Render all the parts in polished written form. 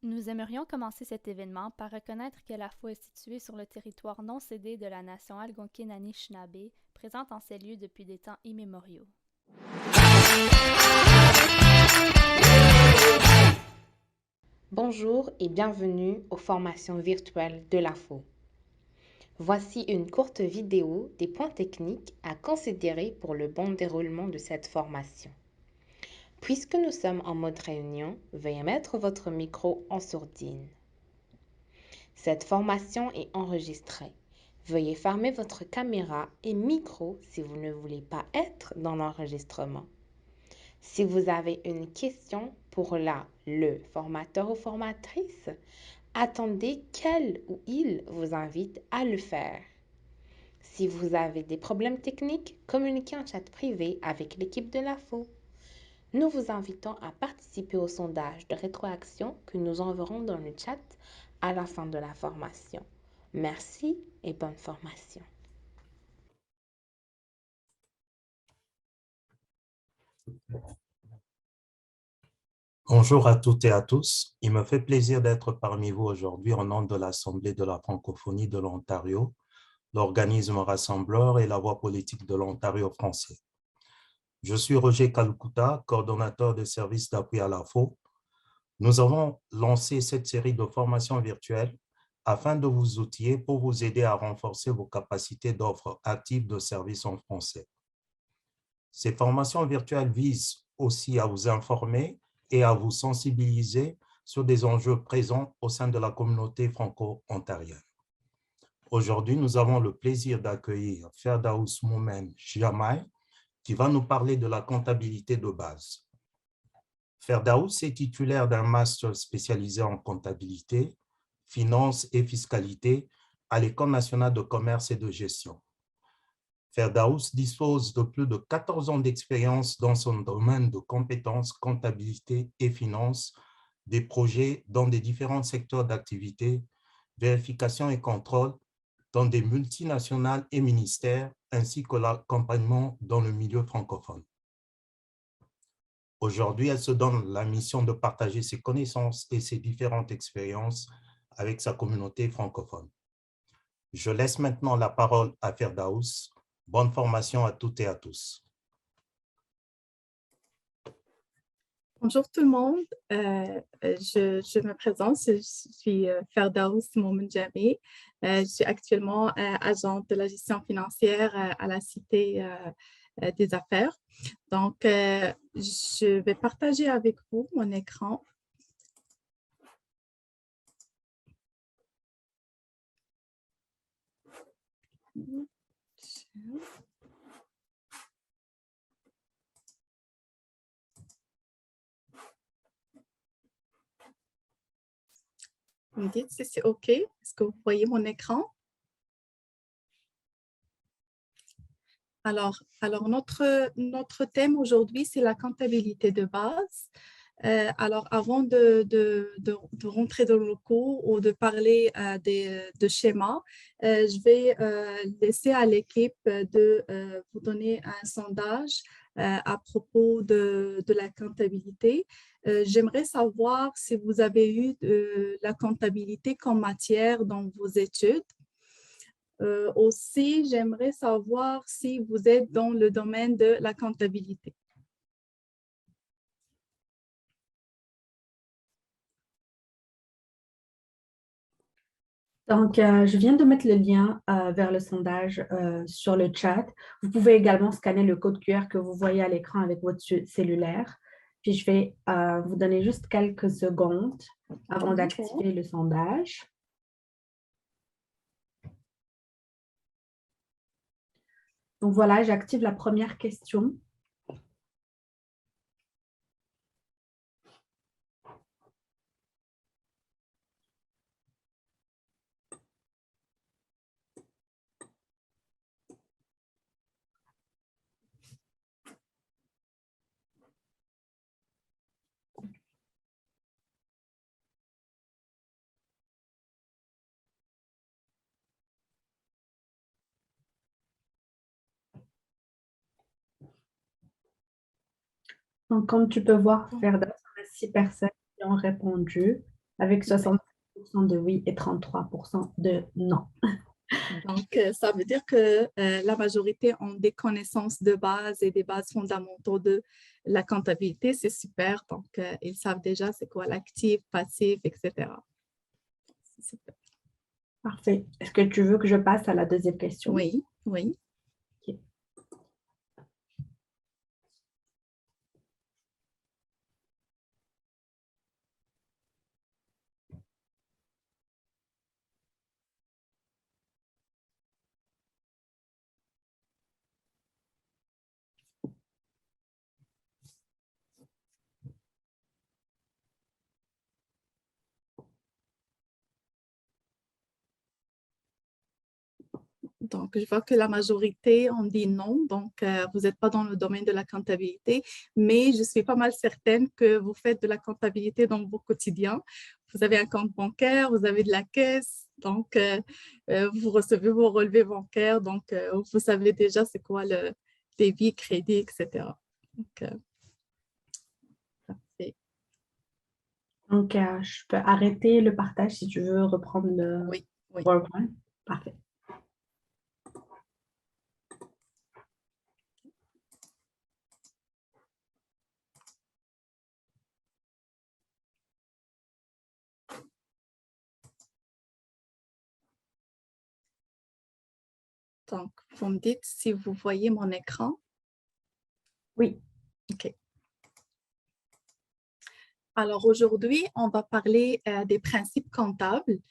Nous aimerions commencer cet événement par reconnaître que la foi est située sur le territoire non cédé de la nation Algonquin-Anishinaabe, présente en ces lieux depuis des temps immémoriaux. Bonjour et bienvenue aux formations virtuelles de l'AFO. Voici une courte vidéo des points techniques à considérer pour le bon déroulement de cette formation. Puisque nous sommes en mode réunion, veuillez mettre votre micro en sourdine. Cette formation est enregistrée. Veuillez fermer votre caméra et micro si vous ne voulez pas être dans l'enregistrement. Si vous avez une question pour le formateur ou formatrice, attendez qu'elle ou il vous invite à le faire. Si vous avez des problèmes techniques, communiquez en chat privé avec l'équipe de l'AFO. Nous vous invitons à participer au sondage de rétroaction que nous enverrons dans le chat à la fin de la formation. Merci et bonne formation. Bonjour à toutes et à tous. Il me fait plaisir d'être parmi vous aujourd'hui au nom de l'Assemblée de la francophonie de l'Ontario, l'organisme rassembleur et la voix politique de l'Ontario français. Je suis Roger Kalukuta, coordonnateur des services d'appui à l'AFO. Nous avons lancé cette série de formations virtuelles afin de vous outiller pour vous aider à renforcer vos capacités d'offre active de services en français. Ces formations virtuelles visent aussi à vous informer et à vous sensibiliser sur des enjeux présents au sein de la communauté franco-ontarienne. Aujourd'hui, nous avons le plaisir d'accueillir Ferdaous Moumen Jamai, qui va nous parler de la comptabilité de base. Ferdaous est titulaire d'un master spécialisé en comptabilité, finance et fiscalité à l'École nationale de commerce et de gestion. Ferdaous dispose de plus de 14 ans d'expérience dans son domaine de compétences, comptabilité et finance, des projets dans des différents secteurs d'activité, vérification et contrôle dans des multinationales et ministères, ainsi que l'accompagnement dans le milieu francophone. Aujourd'hui, elle se donne la mission de partager ses connaissances et ses différentes expériences avec sa communauté francophone. Je laisse maintenant la parole à Ferdaous. Bonne formation à toutes et à tous. Bonjour tout le monde, je me présente, je suis Ferdaous Moumen-Jamai. Je suis actuellement agente de la gestion financière à la Cité des Affaires. Donc, je vais partager avec vous mon écran. Vous me dites si c'est OK. Est-ce que vous voyez mon écran? Alors notre thème aujourd'hui, c'est la comptabilité de base. Alors, avant de rentrer dans le cours ou de parler de schémas, je vais laisser à l'équipe de vous donner un sondage à propos de la comptabilité. J'aimerais savoir si vous avez eu la comptabilité comme matière dans vos études. Aussi, j'aimerais savoir si vous êtes dans le domaine de la comptabilité. Donc, je viens de mettre le lien vers le sondage sur le chat. Vous pouvez également scanner le code QR que vous voyez à l'écran avec votre cellulaire. Puis, je vais vous donner juste quelques secondes avant d'activer le sondage. Donc, voilà, j'active la première question. Donc, comme tu peux voir, Ferda, on a 6 personnes qui ont répondu. avec Oui. 60% de oui et 33% de non. Donc, ça veut dire que la majorité ont des connaissances de base et des bases fondamentaux de la comptabilité. C'est super. Donc, ils savent déjà c'est quoi l'actif, passif, etc. C'est super. Parfait. Est-ce que tu veux que je passe à la deuxième question? Oui, oui. Ok. Donc, je vois que la majorité ont dit non. Donc, vous n'êtes pas dans le domaine de la comptabilité, mais je suis pas mal certaine que vous faites de la comptabilité dans vos quotidiens. Vous avez un compte bancaire, vous avez de la caisse, donc vous recevez vos relevés bancaires. Donc, vous savez déjà c'est quoi le débit, crédit, etc. Donc, parfait. Donc, je peux arrêter le partage si tu veux reprendre le Oui, oui. PowerPoint. Parfait. Donc, vous me dites si vous voyez mon écran. Oui. OK. Alors, aujourd'hui, on va parler des principes comptables.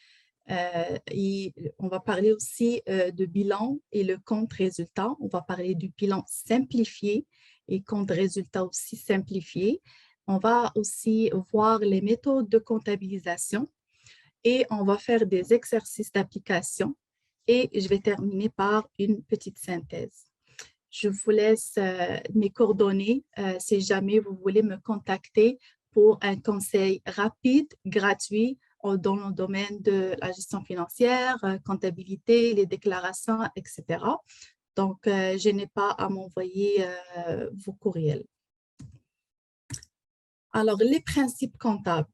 Et on va parler aussi de bilan et le compte résultat. On va parler du bilan simplifié et compte résultat aussi simplifié. On va aussi voir les méthodes de comptabilisation et on va faire des exercices d'application. Et je vais terminer par une petite synthèse. Je vous laisse mes coordonnées si jamais vous voulez me contacter pour un conseil rapide, gratuit dans le domaine de la gestion financière, comptabilité, les déclarations, etc. Donc, je n'ai pas à m'envoyer vos courriels. Alors, les principes comptables.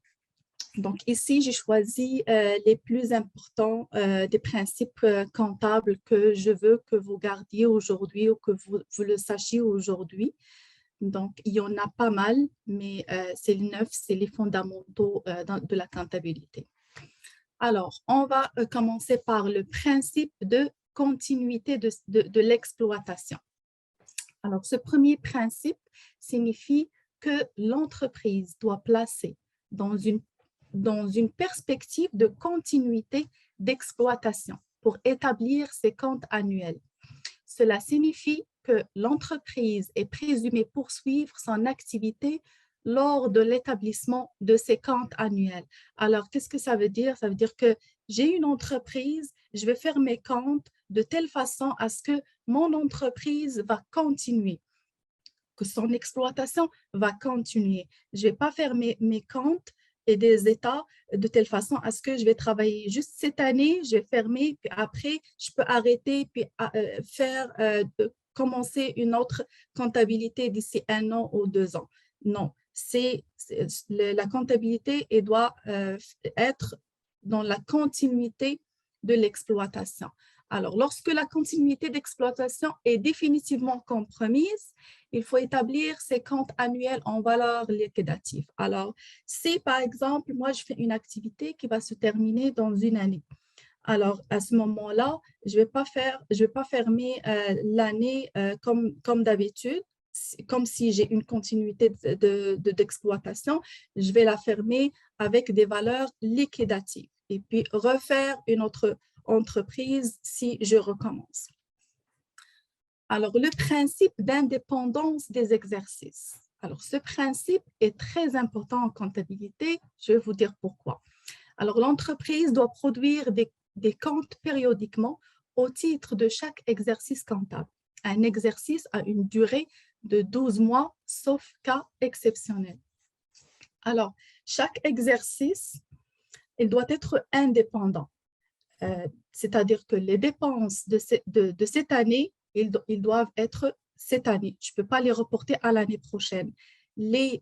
Donc, ici, j'ai choisi les plus importants des principes comptables que je veux que vous gardiez aujourd'hui ou que vous le sachiez aujourd'hui. Donc, il y en a pas mal, mais c'est les 9, c'est les fondamentaux de la comptabilité. Alors, on va commencer par le principe de continuité de l'exploitation. Alors, ce premier principe signifie que l'entreprise doit placer dans une perspective de continuité d'exploitation pour établir ses comptes annuels. Cela signifie que l'entreprise est présumée poursuivre son activité lors de l'établissement de ses comptes annuels. Alors, qu'est-ce que ça veut dire? Ça veut dire que j'ai une entreprise, je vais faire mes comptes de telle façon à ce que mon entreprise va continuer, que son exploitation va continuer. Je ne vais pas faire mes comptes et des états de telle façon à ce que je vais travailler juste cette année, je vais fermer, puis après, je peux arrêter, puis commencer une autre comptabilité d'ici 1 an ou 2 ans. Non, la comptabilité et doit être dans la continuité de l'exploitation. Alors, lorsque la continuité d'exploitation est définitivement compromise, il faut établir ses comptes annuels en valeur liquidative. Alors, si par exemple, moi, je fais une activité qui va se terminer dans une année. Alors, à ce moment-là, je vais pas fermer l'année comme d'habitude, comme si j'ai une continuité d'exploitation, je vais la fermer avec des valeurs liquidatives et puis refaire une autre entreprise si je recommence. Alors, le principe d'indépendance des exercices. Alors, ce principe est très important en comptabilité. Je vais vous dire pourquoi. Alors, l'entreprise doit produire des comptes périodiquement au titre de chaque exercice comptable. Un exercice a une durée de 12 mois, sauf cas exceptionnel. Alors, chaque exercice, il doit être indépendant. C'est-à-dire que les dépenses de cette année, ils doivent être cette année. Je ne peux pas les reporter à l'année prochaine. Les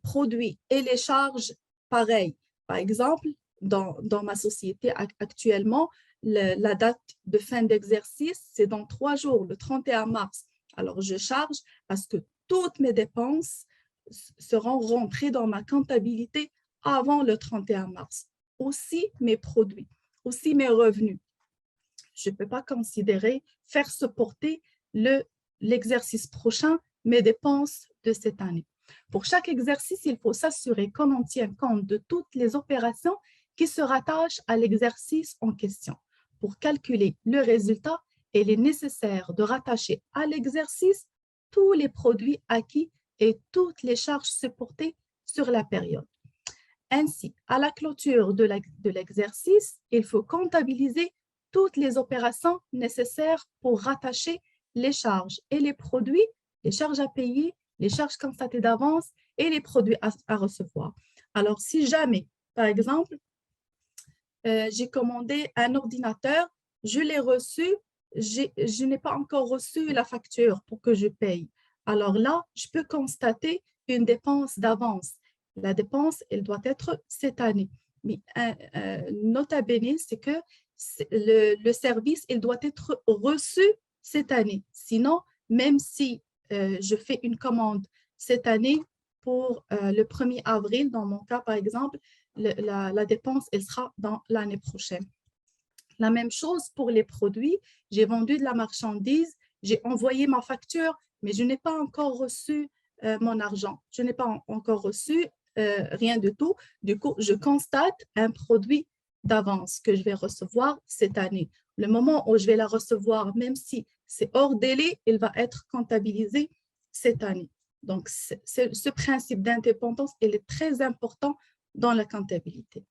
produits et les charges, pareil. Par exemple, dans ma société actuellement, la date de fin d'exercice, c'est dans 3 jours, le 31 mars. Alors, je charge parce que toutes mes dépenses seront rentrées dans ma comptabilité avant le 31 mars. Aussi mes produits, aussi mes revenus. Je ne peux pas considérer faire supporter l'exercice prochain mes dépenses de cette année. Pour chaque exercice, il faut s'assurer qu'on en tient compte de toutes les opérations qui se rattachent à l'exercice en question. Pour calculer le résultat, il est nécessaire de rattacher à l'exercice tous les produits acquis et toutes les charges supportées sur la période. Ainsi, à la clôture de l'exercice, il faut comptabiliser toutes les opérations nécessaires pour rattacher les charges et les produits, les charges à payer, les charges constatées d'avance et les produits à recevoir. Alors, si jamais, par exemple, j'ai commandé un ordinateur, je l'ai reçu, je n'ai pas encore reçu la facture pour que je paye. Alors là, je peux constater une dépense d'avance. La dépense, elle doit être cette année. Mais nota bene, c'est que le service, il doit être reçu cette année. Sinon, même si je fais une commande cette année pour le 1er avril, dans mon cas, par exemple, la dépense, elle sera dans l'année prochaine. La même chose pour les produits. J'ai vendu de la marchandise, j'ai envoyé ma facture, mais je n'ai pas encore reçu mon argent. Je n'ai pas encore reçu rien du tout. Du coup, je constate un produit d'avance que je vais recevoir cette année. Le moment où je vais la recevoir, même si c'est hors délai, il va être comptabilisé cette année. Donc, ce principe d'indépendance, il est très important dans la comptabilité.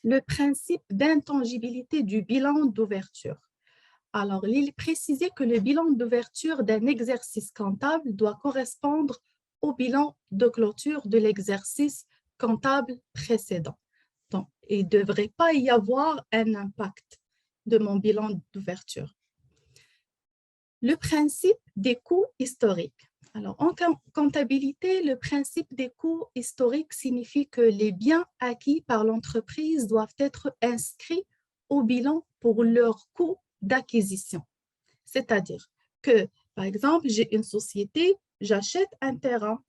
Le principe d'intangibilité du bilan d'ouverture. Alors, il est précisé que le bilan d'ouverture d'un exercice comptable doit correspondre au bilan de clôture de l'exercice comptable précédent. Donc, il ne devrait pas y avoir un impact de mon bilan d'ouverture. Le principe des coûts historiques. Alors, en comptabilité, le principe des coûts historiques signifie que les biens acquis par l'entreprise doivent être inscrits au bilan pour leur coût d'acquisition. C'est-à-dire que, par exemple, j'ai une société, j'achète un terrain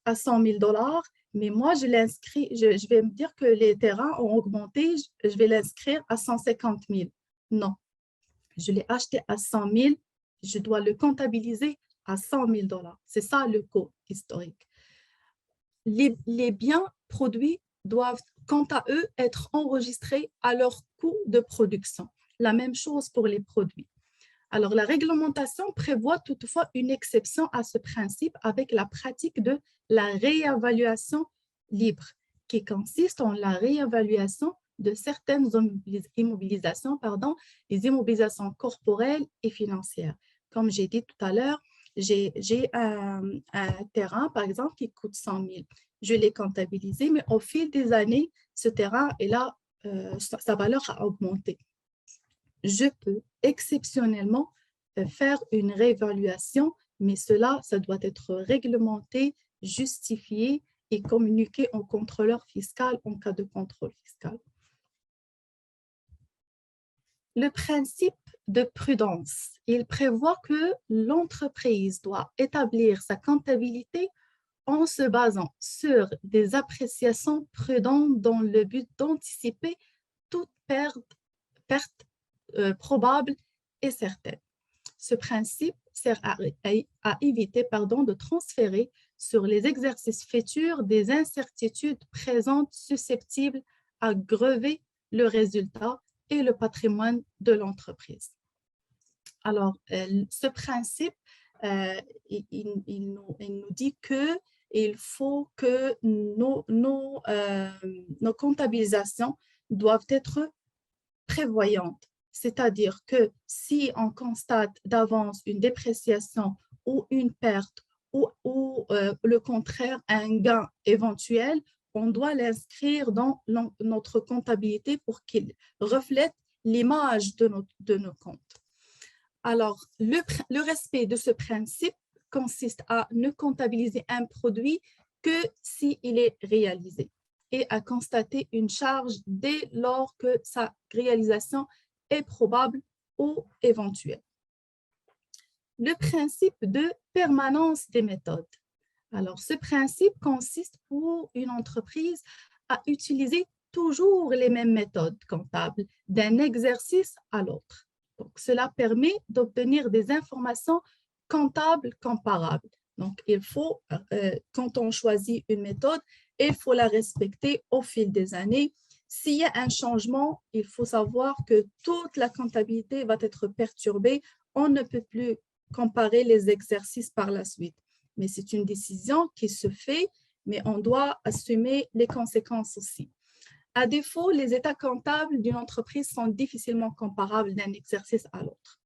à 100 000 $, mais moi, je l'inscris, je vais me dire que les terrains ont augmenté, je vais l'inscrire à 150 000. Non, je l'ai acheté à 100 000, je dois le comptabiliser à 100 000 $. C'est ça le coût historique. Les biens produits doivent, quant à eux, être enregistrés à leur coût de production. La même chose pour les produits. Alors, la réglementation prévoit toutefois une exception à ce principe avec la pratique de la réévaluation libre, qui consiste en la réévaluation de certaines immobilisations, les immobilisations corporelles et financières. Comme j'ai dit tout à l'heure, j'ai un terrain, par exemple, qui coûte 100 000. Je l'ai comptabilisé, mais au fil des années, ce terrain, sa valeur a augmenté. Je peux exceptionnellement faire une réévaluation, mais ça doit être réglementé, justifié et communiqué au contrôleur fiscal en cas de contrôle fiscal. Le principe de prudence, il prévoit que l'entreprise doit établir sa comptabilité en se basant sur des appréciations prudentes dans le but d'anticiper toute perte probable et certaine. Ce principe sert à éviter de transférer sur les exercices futurs des incertitudes présentes susceptibles à grever le résultat et le patrimoine de l'entreprise. Alors, ce principe, il nous dit qu'il faut que nos comptabilisations doivent être prévoyantes. C'est-à-dire que si on constate d'avance une dépréciation ou une perte ou le contraire, un gain éventuel, on doit l'inscrire dans notre comptabilité pour qu'il reflète l'image de nos comptes. Alors, le respect de ce principe consiste à ne comptabiliser un produit que s'il est réalisé. et à constater une charge dès lors que sa réalisation est probable ou éventuelle. Le principe de permanence des méthodes. Alors, ce principe consiste pour une entreprise à utiliser toujours les mêmes méthodes comptables d'un exercice à l'autre. Donc, cela permet d'obtenir des informations comptables comparables. Donc, il faut, quand on choisit une méthode, il faut la respecter au fil des années. S'il y a un changement, il faut savoir que toute la comptabilité va être perturbée. On ne peut plus comparer les exercices par la suite. Mais c'est une décision qui se fait, mais on doit assumer les conséquences aussi. À défaut, les états comptables d'une entreprise sont difficilement comparables d'un exercice à l'autre.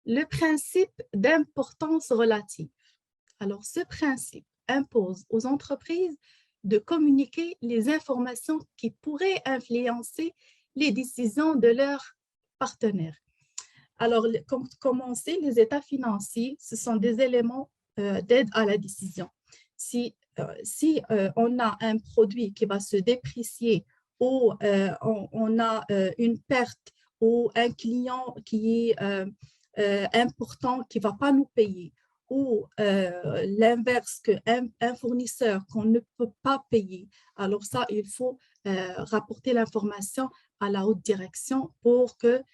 Le principe d'importance relative. Alors, ce principe impose aux entreprises de communiquer les informations qui pourraient influencer les décisions de leurs partenaires. Alors, comme on sait, les états financiers, ce sont des éléments d'aide à la décision. Si on a un produit qui va se déprécier ou on a une perte ou un client qui est important qui ne va pas nous payer ou l'inverse, qu'un fournisseur qu'on ne peut pas payer, alors ça, il faut rapporter l'information à la haute direction pour qu'elle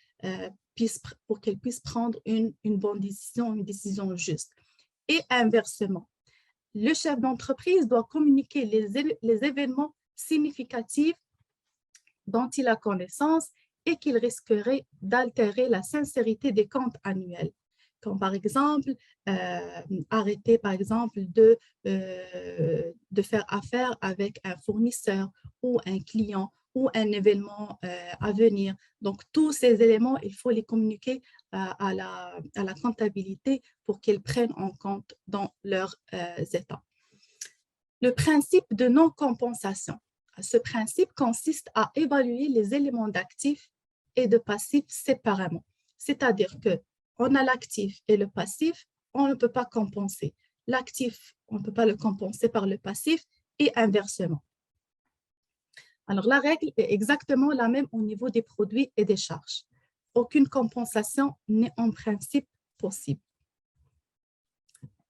puisse prendre une bonne décision, une décision juste. Et inversement, le chef d'entreprise doit communiquer les événements significatifs dont il a connaissance et qu'il risquerait d'altérer la sincérité des comptes annuels. Comme par exemple, arrêter par exemple de faire affaire avec un fournisseur ou un client ou un événement à venir. Donc, tous ces éléments, il faut les communiquer à la comptabilité pour qu'ils prennent en compte dans leurs états. Le principe de non-compensation. Ce principe consiste à évaluer les éléments d'actifs et de passifs séparément. C'est-à-dire qu'on a l'actif et le passif, on ne peut pas compenser. L'actif, on ne peut pas le compenser par le passif et inversement. Alors, la règle est exactement la même au niveau des produits et des charges. Aucune compensation n'est en principe possible.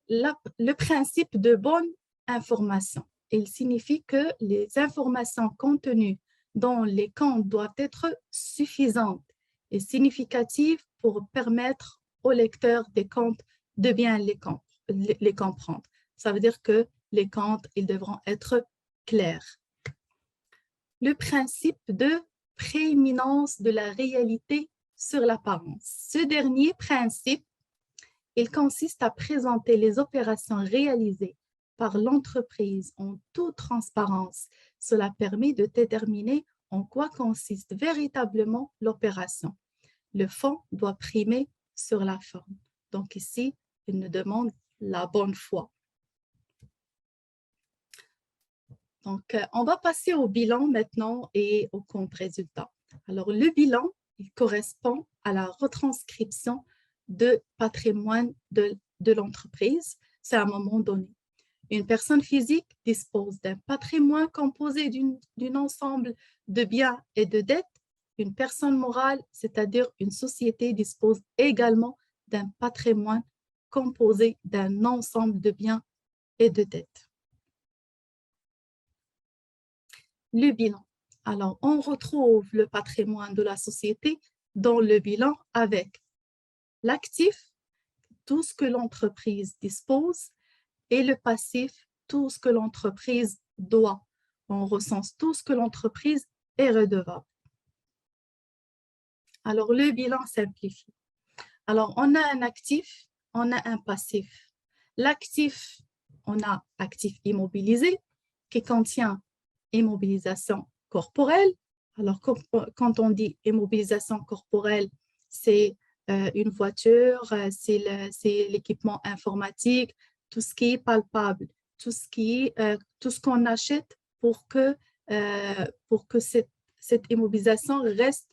Le principe de bonne information. Il signifie que les informations contenues dans les comptes doivent être suffisantes et significatives pour permettre au lecteur des comptes de bien les comprendre. Ça veut dire que les comptes, ils devront être clairs. Le principe de prééminence de la réalité sur l'apparence. Ce dernier principe, il consiste à présenter les opérations réalisées par l'entreprise en toute transparence. Cela permet de déterminer en quoi consiste véritablement l'opération. Le fond doit primer sur la forme. Donc ici, il nous demande la bonne foi. Donc, on va passer au bilan maintenant et au compte résultat. Alors, le bilan, il correspond à la retranscription de patrimoine de l'entreprise. C'est à un moment donné. Une personne physique dispose d'un patrimoine composé d'un ensemble de biens et de dettes. Une personne morale, c'est-à-dire une société, dispose également d'un patrimoine composé d'un ensemble de biens et de dettes. Le bilan. Alors, on retrouve le patrimoine de la société dans le bilan avec l'actif, tout ce que l'entreprise dispose, et le passif, tout ce que l'entreprise doit. On recense tout ce que l'entreprise est redevable. Alors, le bilan simplifié. Alors, on a un actif, on a un passif. L'actif, on a actif immobilisé qui contient immobilisation corporelle. Alors, quand on dit immobilisation corporelle, c'est une voiture, c'est l'équipement informatique, tout ce qui est palpable, tout ce qu'on achète pour que cette immobilisation reste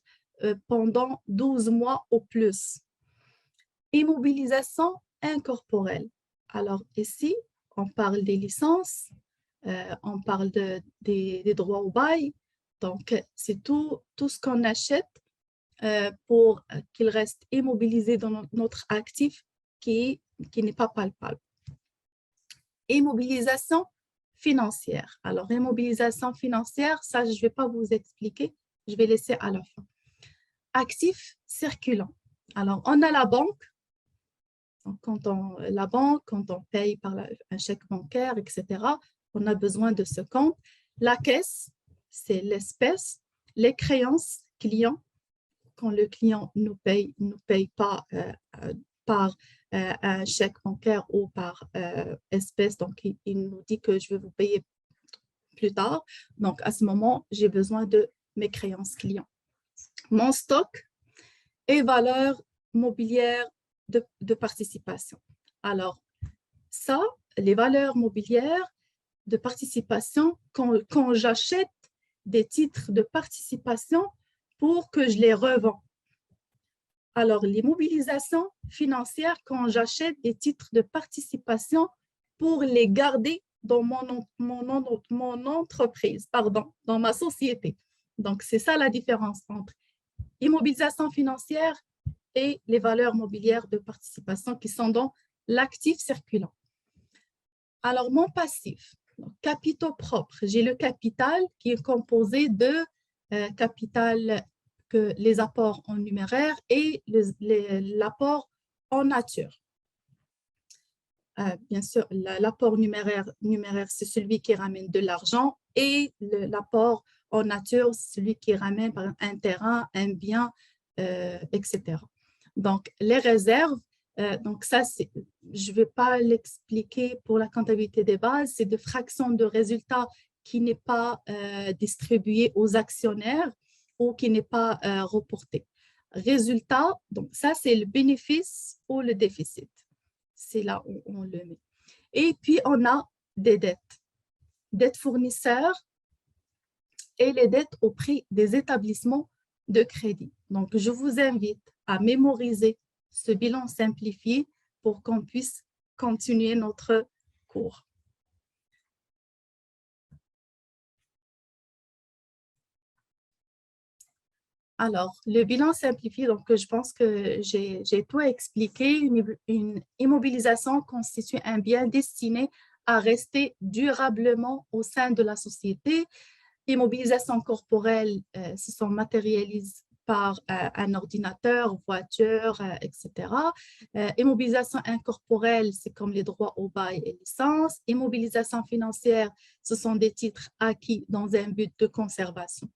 pendant 12 mois ou plus. Immobilisation incorporelle. Alors ici, on parle des licences, on parle des droits au bail. Donc, c'est tout ce qu'on achète pour qu'il reste immobilisé dans notre actif qui n'est pas palpable. Immobilisation financière. Alors, immobilisation financière, ça, je ne vais pas vous expliquer, je vais laisser à la fin. Actifs circulants. Alors, on a la banque. Donc, quand on paye par un chèque bancaire, etc., on a besoin de ce compte. La caisse, c'est l'espèce. Les créances clients, quand le client nous paye pas par un chèque bancaire ou par espèce, donc il nous dit que je vais vous payer plus tard. Donc, à ce moment, j'ai besoin de mes créances clients. Mon stock et valeur mobilière de participation. Alors, ça, les valeurs mobilières de participation, quand j'achète des titres de participation pour que je les revends. Alors, l'immobilisation financière, quand j'achète des titres de participation pour les garder dans mon entreprise, dans ma société. Donc, c'est ça la différence entre immobilisation financière et les valeurs mobilières de participation qui sont dans l'actif circulant. Alors, mon passif, capitaux propres, j'ai le capital qui est composé de capital, les apports en numéraire et l'apport en nature. Bien sûr, l'apport numéraire c'est celui qui ramène de l'argent et l'apport en nature, c'est celui qui ramène par exemple, un terrain, un bien, etc. Donc, les réserves, donc ça, je ne vais pas l'expliquer pour la comptabilité des bases, c'est de fractions de résultats qui n'est pas distribué aux actionnaires ou qui n'est pas reporté. Résultat, donc ça, c'est le bénéfice ou le déficit. C'est là où on le met. Et puis, on a des dettes. Dettes fournisseurs et les dettes au prix des établissements de crédit. Donc, je vous invite à mémoriser ce bilan simplifié pour qu'on puisse continuer notre cours. Alors, le bilan simplifié, donc je pense que j'ai tout expliqué. Une immobilisation constitue un bien destiné à rester durablement au sein de la société. Immobilisation corporelle se matérialise par un ordinateur, voiture, etc. Immobilisation incorporelle, c'est comme les droits au bail et licences. Immobilisation financière, ce sont des titres acquis dans un but de conservation.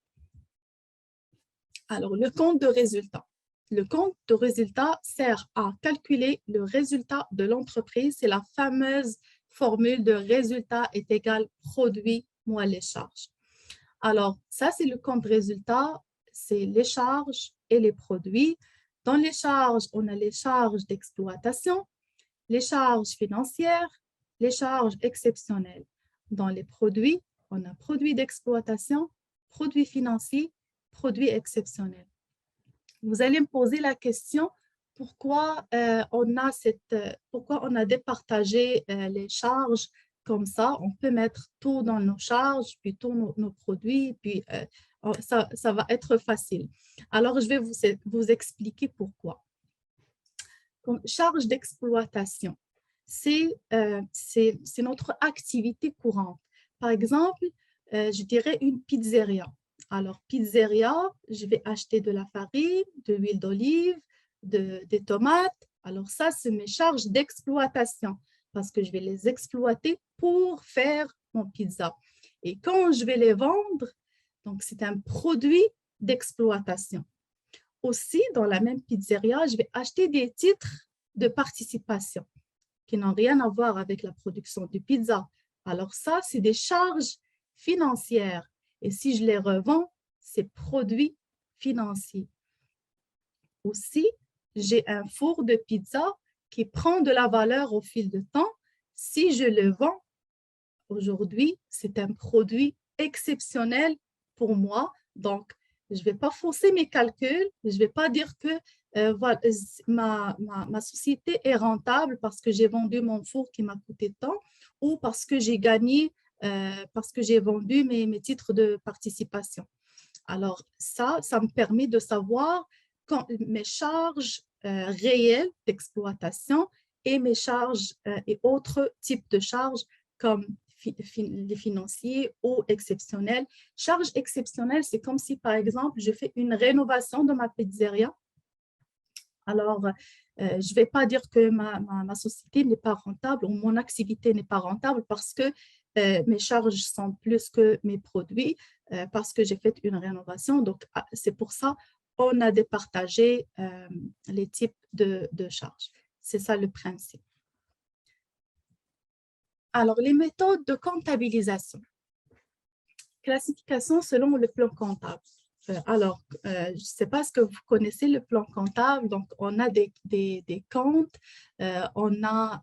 Alors, le compte de résultat. Le compte de résultat sert à calculer le résultat de l'entreprise. C'est la fameuse formule de résultat est égal produit moins les charges. Alors, ça, c'est le compte de résultat. C'est les charges et les produits. Dans les charges, on a les charges d'exploitation, les charges financières, les charges exceptionnelles. Dans les produits, on a produits d'exploitation, produits financiers, produits exceptionnels. Vous allez me poser la question, pourquoi on a départagé les charges comme ça? On peut mettre tout dans nos charges, puis tous nos produits, puis ça va être facile. Alors, je vais vous expliquer pourquoi. Comme charge d'exploitation, c'est notre activité courante. Par exemple, je dirais une pizzeria. Alors, pizzeria, je vais acheter de la farine, de l'huile d'olive, des tomates. Alors, ça, c'est mes charges d'exploitation parce que je vais les exploiter pour faire mon pizza. Et quand je vais les vendre, donc c'est un produit d'exploitation. Aussi, dans la même pizzeria, je vais acheter des titres de participation qui n'ont rien à voir avec la production de pizza. Alors, ça, c'est des charges financières. Et si je les revends, c'est produits financiers. Aussi, j'ai un four de pizza qui prend de la valeur au fil du temps. Si je le vends aujourd'hui, c'est un produit exceptionnel pour moi. Donc, je ne vais pas fausser mes calculs. Je ne vais pas dire que voilà, ma société est rentable parce que j'ai vendu mon four qui m'a coûté tant ou parce que j'ai gagné parce que j'ai vendu mes titres de participation. Alors, ça me permet de savoir mes charges réelles d'exploitation et mes charges et autres types de charges comme les financiers ou exceptionnels. Charges exceptionnelles, c'est comme si, par exemple, je fais une rénovation de ma pizzeria. Alors, je ne vais pas dire que ma société n'est pas rentable ou mon activité n'est pas rentable parce que mes charges sont plus que mes produits, parce que j'ai fait une rénovation. Donc, c'est pour ça qu'on a départagé les types de charges. C'est ça le principe. Alors, les méthodes de comptabilisation. Classification selon le plan comptable. Alors, je ne sais pas ce que vous connaissez le plan comptable. Donc, on a des comptes, on a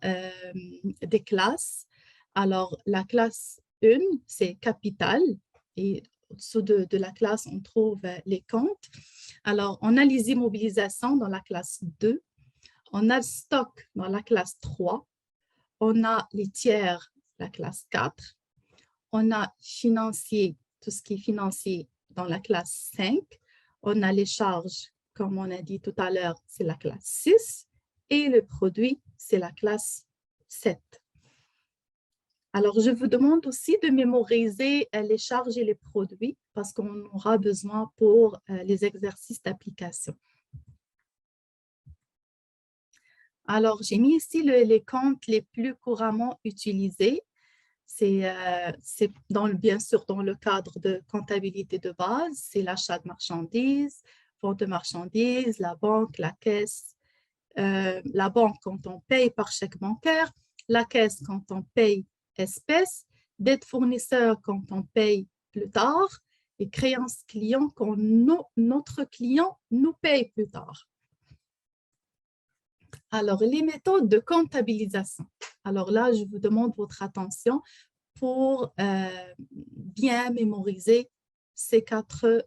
des classes. Alors, la classe 1, c'est capital. Et au-dessous de la classe, on trouve les comptes. Alors, on a les immobilisations dans la classe 2. On a le stock dans la classe 3. On a les tiers, la classe 4. On a financier, tout ce qui est financier dans la classe 5. On a les charges, comme on a dit tout à l'heure, c'est la classe 6. Et le produit, c'est la classe 7. Alors, je vous demande aussi de mémoriser les charges et les produits parce qu'on aura besoin pour les exercices d'application. Alors, j'ai mis ici les comptes les plus couramment utilisés. C'est bien sûr dans le cadre de comptabilité de base, c'est l'achat de marchandises, vente de marchandises, la banque, la caisse. La banque quand on paye par chèque bancaire, la caisse quand on paye espèces, dette fournisseur quand on paye plus tard et créance client quand notre client nous paye plus tard. Alors, les méthodes de comptabilisation. Alors là, je vous demande votre attention pour bien mémoriser ces 4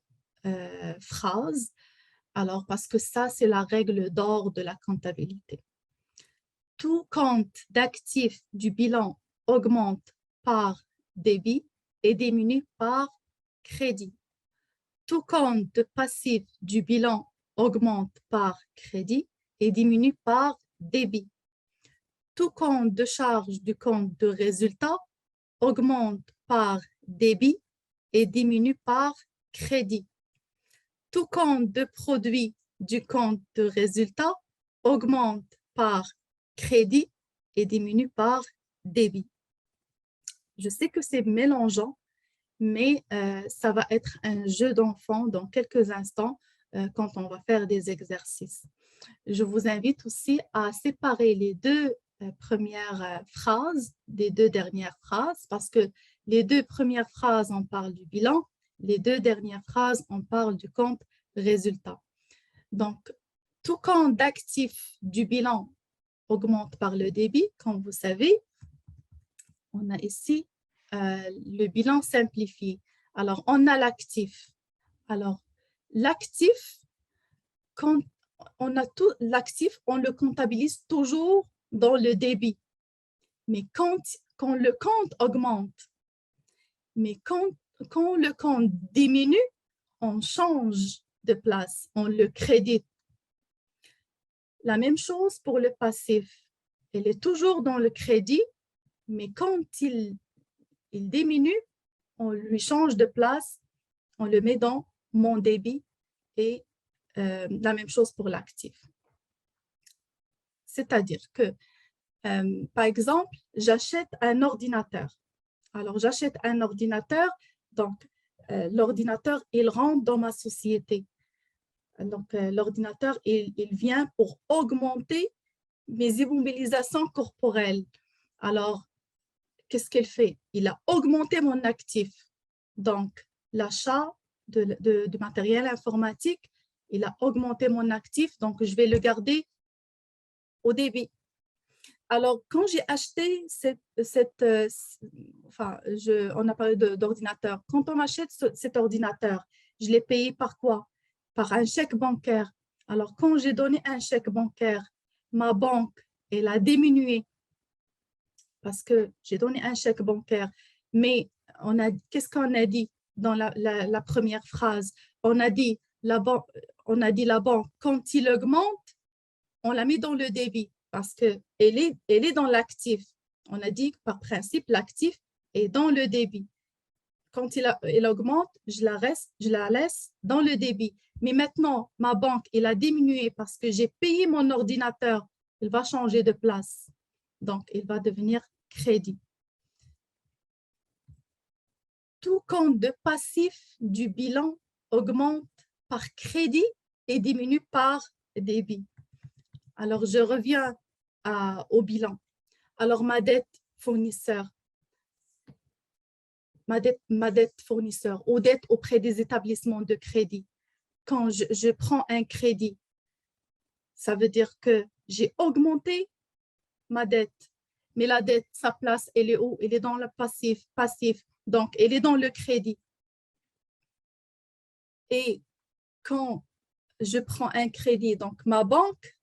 phrases. Alors, parce que ça, c'est la règle d'or de la comptabilité. Tout compte d'actifs du bilan augmente par débit et diminue par crédit. Tout compte de passifs du bilan augmente par crédit et diminue par débit. Tout compte de charge du compte de résultat augmente par débit et diminue par crédit. Tout compte de produit du compte de résultat augmente par crédit et diminue par débit. Je sais que c'est mélangeant, mais ça va être un jeu d'enfant dans quelques instants quand on va faire des exercices. Je vous invite aussi à séparer les 2 premières phrases des 2 dernières phrases parce que les 2 premières phrases, on parle du bilan, les 2 dernières phrases, on parle du compte résultat. Donc, tout compte d'actifs du bilan augmente par le débit, comme vous savez. On a ici le bilan simplifié. Alors, on a l'actif. Alors, l'actif, quand on a tout l'actif, on le comptabilise toujours dans le débit. Mais quand le compte augmente, mais quand le compte diminue, on change de place, on le crédite. La même chose pour le passif. Il est toujours dans le crédit, mais quand il diminue, on lui change de place, on le met dans mon débit et la même chose pour l'actif. C'est-à-dire que, par exemple, j'achète un ordinateur. Alors, j'achète un ordinateur, donc l'ordinateur, il rentre dans ma société. Donc, l'ordinateur, il vient pour augmenter mes immobilisations corporelles. Alors, qu'est-ce qu'il fait? Il a augmenté mon actif. Donc, l'achat de matériel informatique, il a augmenté mon actif, donc je vais le garder au débit. Alors, quand j'ai acheté on a parlé d'ordinateur. Quand on achète cet ordinateur, je l'ai payé par quoi? Par un chèque bancaire. Alors, quand j'ai donné un chèque bancaire, ma banque, elle a diminué parce que j'ai donné un chèque bancaire. Mais qu'est-ce qu'on a dit dans la première phrase? On a dit la banque, quand il augmente, on la met dans le débit parce qu'elle est dans l'actif. On a dit par principe, l'actif est dans le débit. Quand elle augmente, je la laisse dans le débit. Mais maintenant, ma banque, elle a diminué parce que j'ai payé mon ordinateur. Elle va changer de place. Donc, elle va devenir crédit. Tout compte de passif du bilan augmente par crédit et diminue par débit. Alors, je reviens au bilan. Alors, ma dette fournisseur ou dette auprès des établissements de crédit. Quand je prends un crédit, ça veut dire que j'ai augmenté ma dette. Mais la dette, sa place, elle est où? Elle est dans le passif. Donc, elle est dans le crédit. Et quand je prends un crédit, donc ma banque,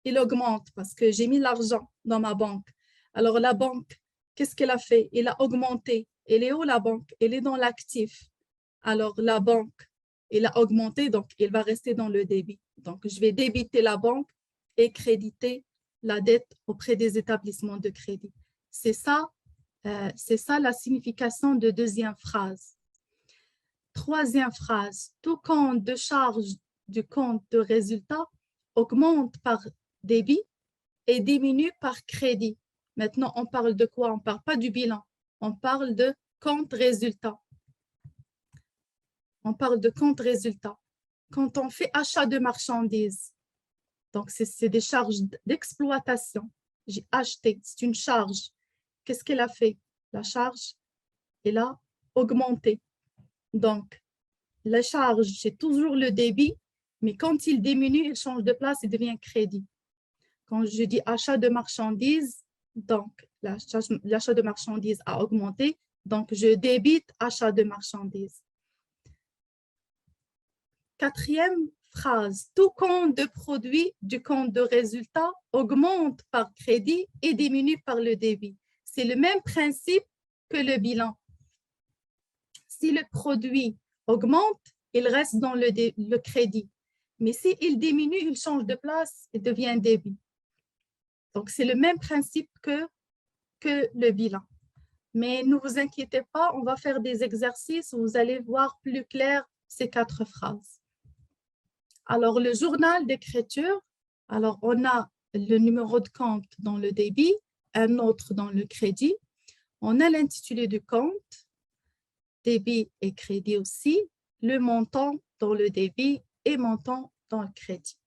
elle augmente parce que j'ai mis l'argent dans ma banque. Alors, la banque, qu'est-ce qu'elle a fait? Elle a augmenté. Elle est où la banque? Elle est dans l'actif. Alors, la banque, elle a augmenté, donc elle va rester dans le débit. Donc, je vais débiter la banque et créditer la dette auprès des établissements de crédit. C'est ça la signification de deuxième phrase. Troisième phrase, tout compte de charge du compte de résultat augmente par débit et diminue par crédit. Maintenant, on parle de quoi? On ne parle pas du bilan, on parle de compte résultat. On parle de compte résultat. Quand on fait achat de marchandises, donc c'est des charges d'exploitation. J'ai acheté, c'est une charge. Qu'est-ce qu'elle a fait? La charge, elle a augmenté. Donc, la charge, c'est toujours le débit, mais quand il diminue, il change de place et devient crédit. Quand je dis achat de marchandises, donc l'achat de marchandises a augmenté, donc je débite achat de marchandises. Quatrième phrase, tout compte de produit du compte de résultat augmente par crédit et diminue par le débit. C'est le même principe que le bilan. Si le produit augmente, il reste dans le crédit. Mais s'il diminue, il change de place et devient débit. Donc, c'est le même principe que le bilan. Mais ne vous inquiétez pas, on va faire des exercices où vous allez voir plus clair ces 4 phrases. Alors, le journal d'écriture, alors on a le numéro de compte dans le débit, un autre dans le crédit. On a l'intitulé du compte, débit et crédit aussi, le montant dans le débit et montant dans le crédit.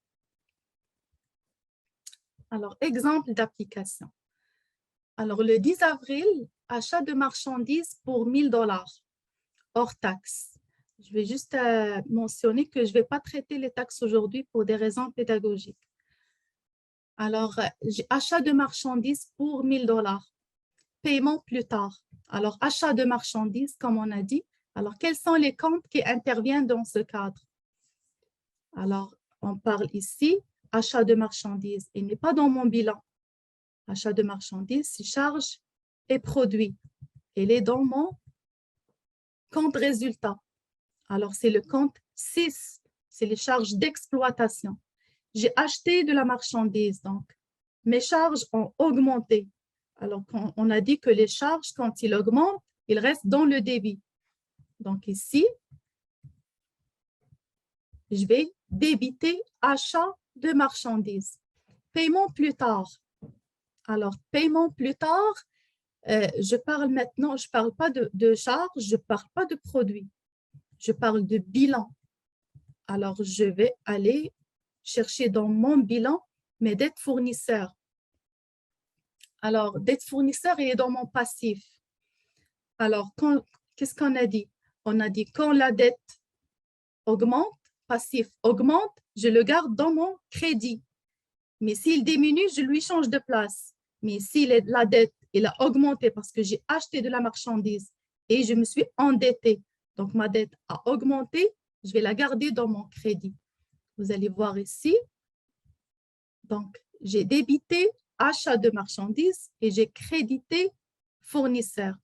Alors, exemple d'application. Alors, le 10 avril, achat de marchandises pour 1 000 $, hors taxes. Je vais juste mentionner que je ne vais pas traiter les taxes aujourd'hui pour des raisons pédagogiques. Alors, achat de marchandises pour 1 000 $. Paiement plus tard. Alors, achat de marchandises, comme on a dit. Alors, quels sont les comptes qui interviennent dans ce cadre? Alors, on parle ici, achat de marchandises. Il n'est pas dans mon bilan. Achat de marchandises, c'est charge et produit. Il est dans mon compte résultat. Alors, c'est le compte 6, c'est les charges d'exploitation. J'ai acheté de la marchandise, donc mes charges ont augmenté. Alors, on a dit que les charges, quand ils augmentent, ils restent dans le débit. Donc ici, je vais débiter achat de marchandises. Paiement plus tard. Alors, paiement plus tard, je parle maintenant, je ne parle pas de charges, je ne parle pas de produits. Je parle de bilan. Alors, je vais aller chercher dans mon bilan mes dettes fournisseurs. Alors, dette fournisseur, il est dans mon passif. Alors, qu'est-ce qu'on a dit? On a dit quand la dette augmente, passif augmente, je le garde dans mon crédit. Mais s'il diminue, je lui change de place. Mais si la dette elle a augmenté parce que j'ai acheté de la marchandise et je me suis endettée, donc ma dette a augmenté, je vais la garder dans mon crédit. Vous allez voir ici. Donc, j'ai débité achat de marchandises et j'ai crédité fournisseur.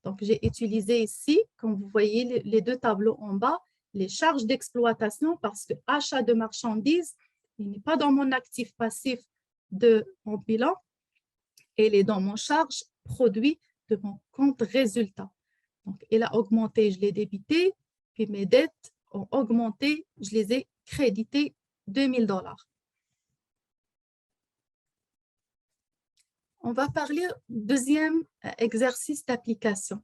Donc, j'ai utilisé ici, comme vous voyez les deux tableaux en bas, les charges d'exploitation parce que achat de marchandises, il n'est pas dans mon actif passif de mon bilan, il est dans mon charge produit de mon compte résultat. Donc, il a augmenté, je l'ai débité, puis mes dettes ont augmenté, je les ai créditées $2000. On va parler deuxième exercice d'application.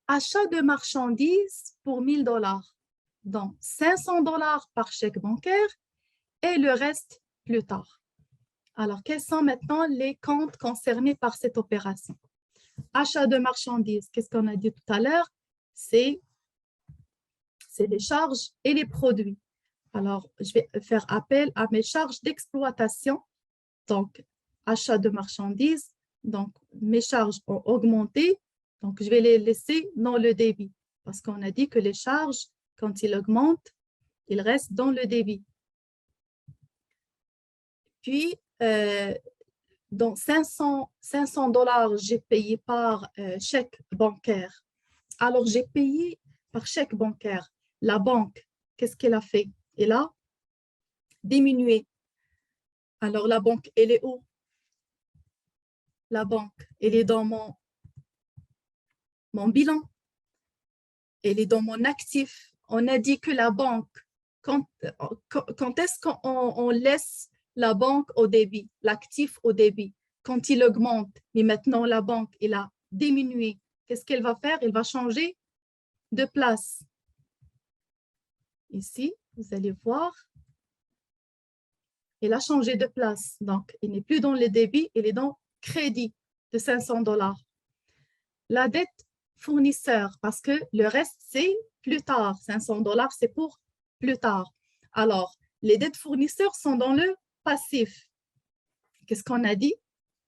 Achat de marchandises pour $1000, donc $500 par chèque bancaire et le reste plus tard. Alors, quels sont maintenant les comptes concernés par cette opération? Achat de marchandises, qu'est-ce qu'on a dit tout à l'heure? C'est les charges et les produits. Alors, je vais faire appel à mes charges d'exploitation. Donc, achat de marchandises, donc mes charges ont augmenté, donc je vais les laisser dans le débit parce qu'on a dit que les charges, quand ils augmentent, ils restent dans le débit. Puis, donc $500, j'ai payé par chèque bancaire. Alors, j'ai payé par chèque bancaire. La banque, qu'est-ce qu'elle a fait? Elle a diminué. Alors, la banque, elle est où? La banque, elle est dans mon bilan. Elle est dans mon actif. On a dit que la banque, quand est-ce qu'on laisse la banque au débit, l'actif au débit? Quand il augmente, mais maintenant la banque, elle a diminué. Qu'est-ce qu'elle va faire? Elle va changer de place. Ici, vous allez voir, elle a changé de place. Donc, il n'est plus dans le débit, il est dans crédit de $500. La dette fournisseur, parce que le reste, c'est plus tard. $500, c'est pour plus tard. Alors, les dettes fournisseurs sont dans le passif. Qu'est-ce qu'on a dit?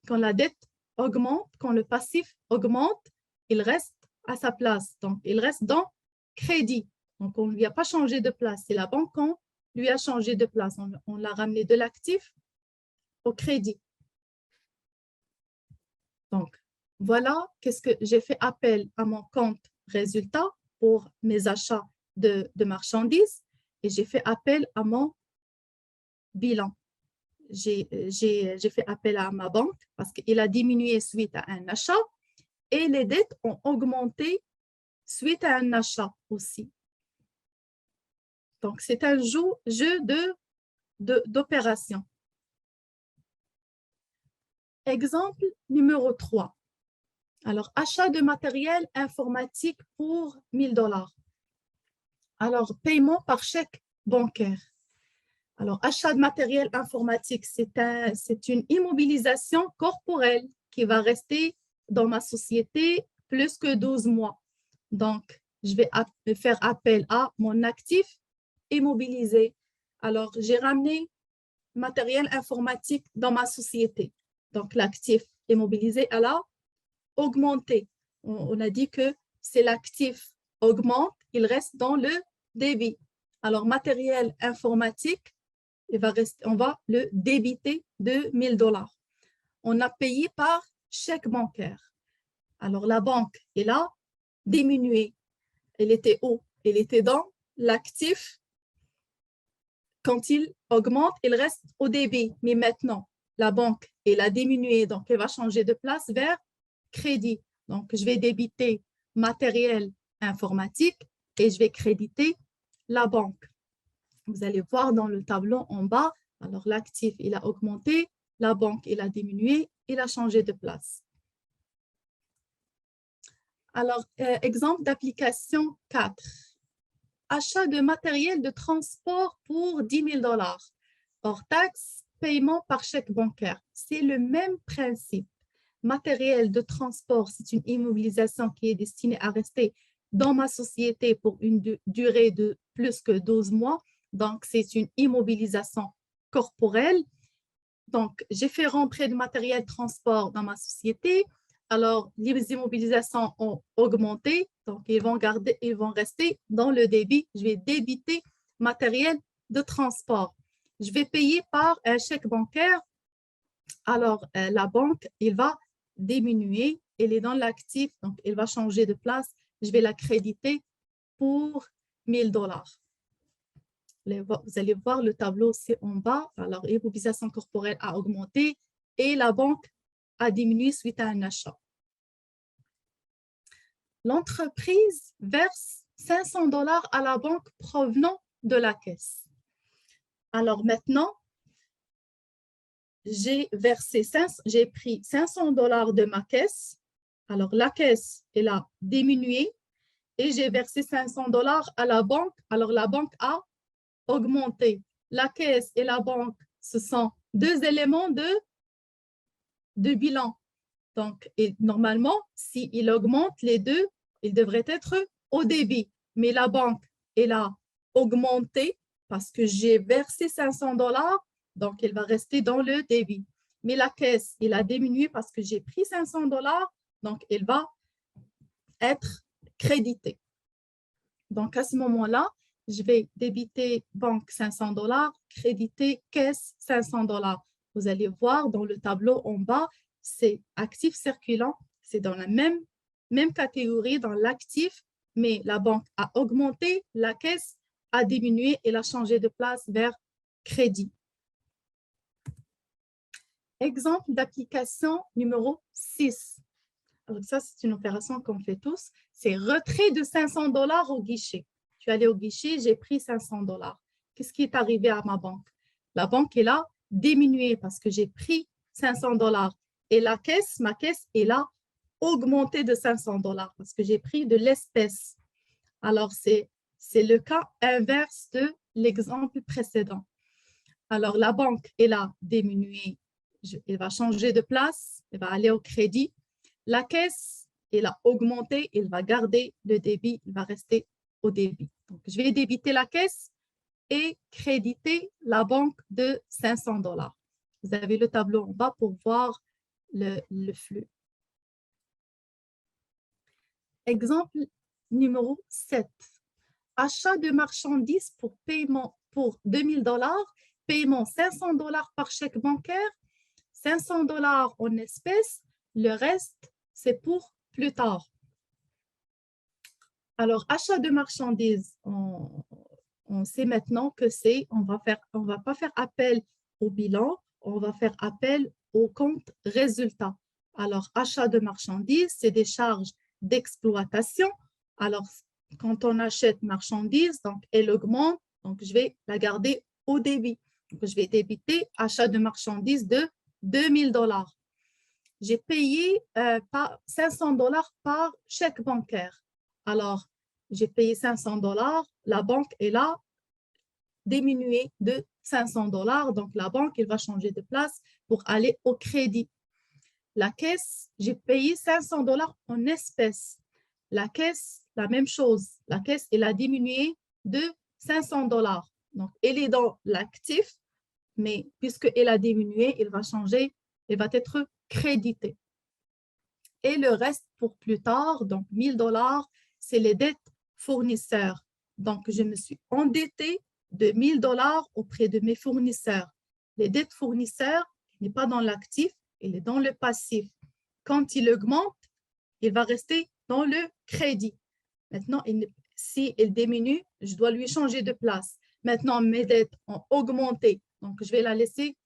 Quand la dette augmente, quand le passif augmente, il reste à sa place. Donc, il reste dans crédit. Donc, on ne lui a pas changé de place. C'est la banque qu'on lui a changé de place. On l'a ramené de l'actif au crédit. Donc, voilà qu'est-ce que j'ai fait appel à mon compte résultat pour mes achats de marchandises et j'ai fait appel à mon bilan. J'ai fait appel à ma banque parce qu'il a diminué suite à un achat et les dettes ont augmenté suite à un achat aussi. Donc, c'est un jeu d'opération. Exemple numéro 3. Alors, achat de matériel informatique pour $1000. Alors, paiement par chèque bancaire. Alors, achat de matériel informatique, c'est une immobilisation corporelle qui va rester dans ma société plus que 12 mois. Donc, je vais faire appel à mon actif immobilisé. Alors, j'ai ramené matériel informatique dans ma société. Donc, l'actif immobilisé, elle a augmenté. On a dit que c'est l'actif augmente, il reste dans le débit. Alors, matériel informatique, on va le débiter de $1000. On a payé par chèque bancaire. Alors, la banque, elle a diminué. Elle était où? Elle était dans l'actif. Quand il augmente, il reste au débit. Mais maintenant, la banque, elle a diminué. Donc, elle va changer de place vers crédit. Donc, je vais débiter matériel informatique et je vais créditer la banque. Vous allez voir dans le tableau en bas, alors l'actif, il a augmenté, la banque, il a diminué, il a changé de place. Alors, exemple d'application 4. Achat de matériel de transport pour $10,000. Hors taxe, paiement par chèque bancaire. C'est le même principe. Matériel de transport, c'est une immobilisation qui est destinée à rester dans ma société pour une durée de plus que 12 mois. Donc, c'est une immobilisation corporelle. Donc, j'ai fait rentrer du matériel de transport dans ma société. Alors, les immobilisations ont augmenté. Donc, ils vont rester dans le débit. Je vais débiter matériel de transport. Je vais payer par un chèque bancaire. Alors, la banque, il va diminuer elle est dans l'actif, donc elle va changer de place. Je vais la créditer pour 1000 $. Vous allez voir le tableau, c'est en bas. Alors, l'immobilisation corporelle a augmenté et la banque a diminué suite à un achat. L'entreprise verse 500 $ à la banque provenant de la caisse. Alors maintenant, j'ai pris 500 $ de ma caisse. Alors, la caisse, elle a diminué et j'ai versé 500 $ à la banque. Alors, la banque a augmenté. La caisse et la banque, ce sont deux éléments de bilan. Donc, et normalement, s'il augmente les deux, il devrait être au débit. Mais la banque, elle a augmenté parce que j'ai versé 500 $, donc elle va rester dans le débit. Mais la caisse, elle a diminué parce que j'ai pris 500 $, donc elle va être créditée. Donc, à ce moment-là, je vais débiter banque 500 $, créditer caisse 500 $. Vous allez voir dans le tableau en bas, c'est actif circulant, c'est dans la même catégorie, dans l'actif, mais la banque a augmenté, la caisse a diminué et a changé de place vers crédit. Exemple d'application numéro 6. Alors ça, c'est une opération qu'on fait tous. C'est retrait de 500 $ au guichet. Je suis allée au guichet, j'ai pris 500 $. Qu'est-ce qui est arrivé à ma banque? La banque, elle a diminué parce que j'ai pris 500 $. Et la caisse, ma caisse, elle a augmenté de 500 $ parce que j'ai pris de l'espèce. Alors, c'est le cas inverse de l'exemple précédent. Alors, la banque, elle a diminué. Elle va changer de place, elle va aller au crédit. La caisse, elle a augmenté, elle va garder le débit, il va rester au débit. Donc, je vais débiter la caisse et créditer la banque de 500 $. Vous avez le tableau en bas pour voir le flux. Exemple numéro 7. Achat de marchandises pour paiement pour 2000 $, paiement 500 $ par chèque bancaire, 500 $ en espèces, le reste, c'est pour plus tard. Alors, achat de marchandises, on sait maintenant que c'est, on va pas faire appel au bilan, on va faire appel au compte résultat. Alors, achat de marchandises, c'est des charges d'exploitation. Alors, quand on achète marchandises, donc elle augmente, donc je vais la garder au débit. Donc, je vais débiter achat de marchandises de 2000 $. J'ai payé 500 $ par chèque bancaire. Alors, j'ai payé 500 $, la banque est là, diminuée de 500 $. Donc, la banque, elle va changer de place pour aller au crédit. La caisse, j'ai payé 500 $ en espèces. La caisse, la même chose. La caisse, elle a diminué de 500 $. Donc, elle est dans l'actif, mais puisqu'elle a diminué, elle va changer, elle va être créditée. Et le reste pour plus tard, donc 1000 $, c'est les dettes fournisseurs. Donc, je me suis endettée de 1000 $ auprès de mes fournisseurs. Les dettes fournisseurs, il n'est pas dans l'actif, il est dans le passif. Quand il augmente, il va rester dans le crédit. Maintenant, si il diminue, je dois lui changer de place. Maintenant, mes dettes ont augmenté, donc je vais la laisser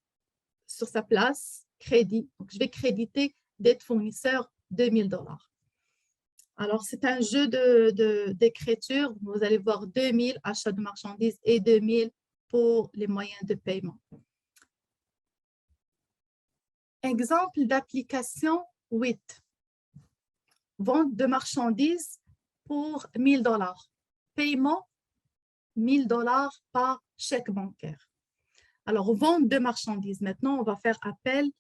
sur sa place, crédit. Donc, je vais créditer dette fournisseur 2000 $. Alors, c'est un jeu d'écriture. Vous allez voir 2000 achats de marchandises et 2000 pour les moyens de paiement. Exemple d'application 8. Vente de marchandises pour 1000 $. Paiement 1000 $ par chèque bancaire. Alors, vente de marchandises. Maintenant, on va faire appel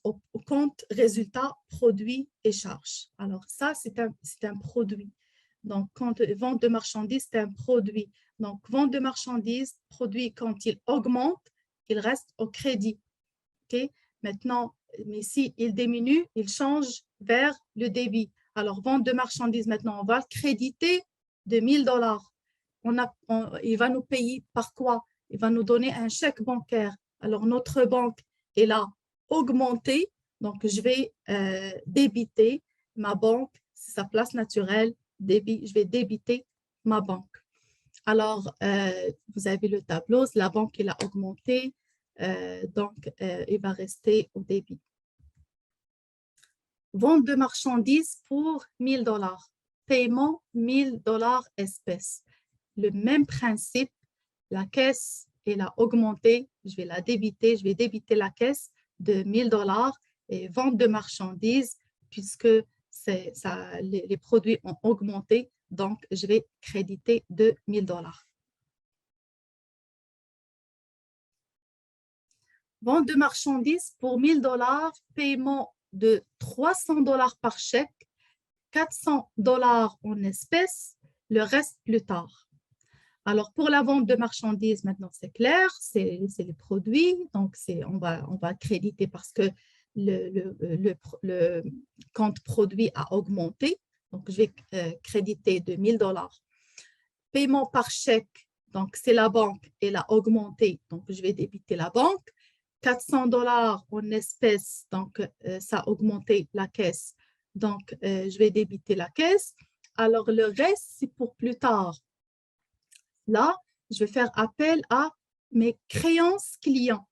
au compte résultat, produit et charges. Alors, ça, c'est un produit. Donc, vente de marchandises, c'est un produit. Donc, vente de marchandises, produit, quand il augmente, il reste au crédit. Okay? Maintenant, mais s'il diminue, il change vers le débit. Alors, vente de marchandises, maintenant, on va créditer de 1000 $. Il va nous payer par quoi? Il va nous donner un chèque bancaire. Alors, notre banque, elle a augmenter, donc je vais débiter ma banque, c'est sa place naturelle, je vais débiter ma banque. Alors, vous avez le tableau, la banque elle a augmenté, donc il va rester au débit. Vente de marchandises pour 1 000 $. Paiement 1 000 $ espèces. Le même principe, la caisse elle a augmenté, je vais la débiter, je vais débiter la caisse de 1 000 $ et vente de marchandises puisque les produits ont augmenté, donc je vais créditer de 1 000 $. Vente de marchandises pour 1 000 $, paiement de 300 $ par chèque, 400 $ en espèces, le reste plus tard. Alors, pour la vente de marchandises, maintenant, c'est clair, c'est les produits, donc on va créditer parce que le compte produit a augmenté, donc je vais créditer de 1 000 $. Paiement par chèque, donc c'est la banque, elle a augmenté, donc je vais débiter la banque. 400 $ en espèces, donc ça a augmenté la caisse, donc je vais débiter la caisse. Alors, le reste, c'est pour plus tard. Là, je vais faire appel à mes créances clients.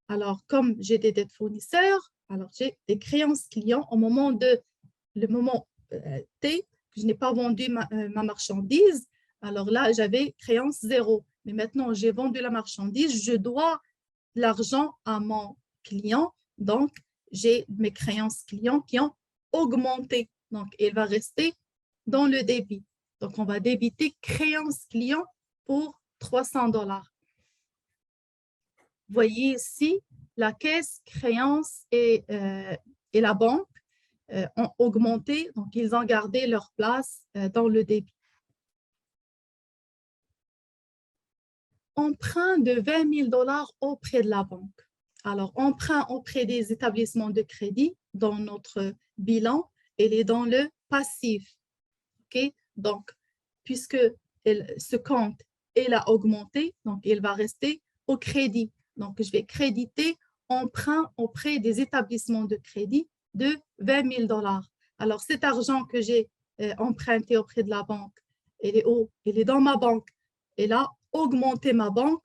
Alors, comme j'ai des dettes fournisseurs, alors j'ai des créances clients au moment le moment T, je n'ai pas vendu ma marchandise. Alors là, j'avais créance 0. Mais maintenant, j'ai vendu la marchandise, je dois l'argent à mon client. Donc, j'ai mes créances clients qui ont augmenté. Donc, il va rester dans le débit. Donc, on va débiter créance client pour 300 $. Vous voyez ici, la caisse, créance et la banque ont augmenté. Donc, ils ont gardé leur place dans le débit. Emprunt de 20 000 $ auprès de la banque. Alors, emprunt auprès des établissements de crédit dans notre bilan, elle est dans le passif. Okay? Donc, puisque ce compte, elle a augmenté, donc il va rester au crédit. Donc, je vais créditer emprunt auprès des établissements de crédit de 20 000 $. Alors, cet argent que j'ai emprunté auprès de la banque, il est dans ma banque. Elle a augmenté ma banque,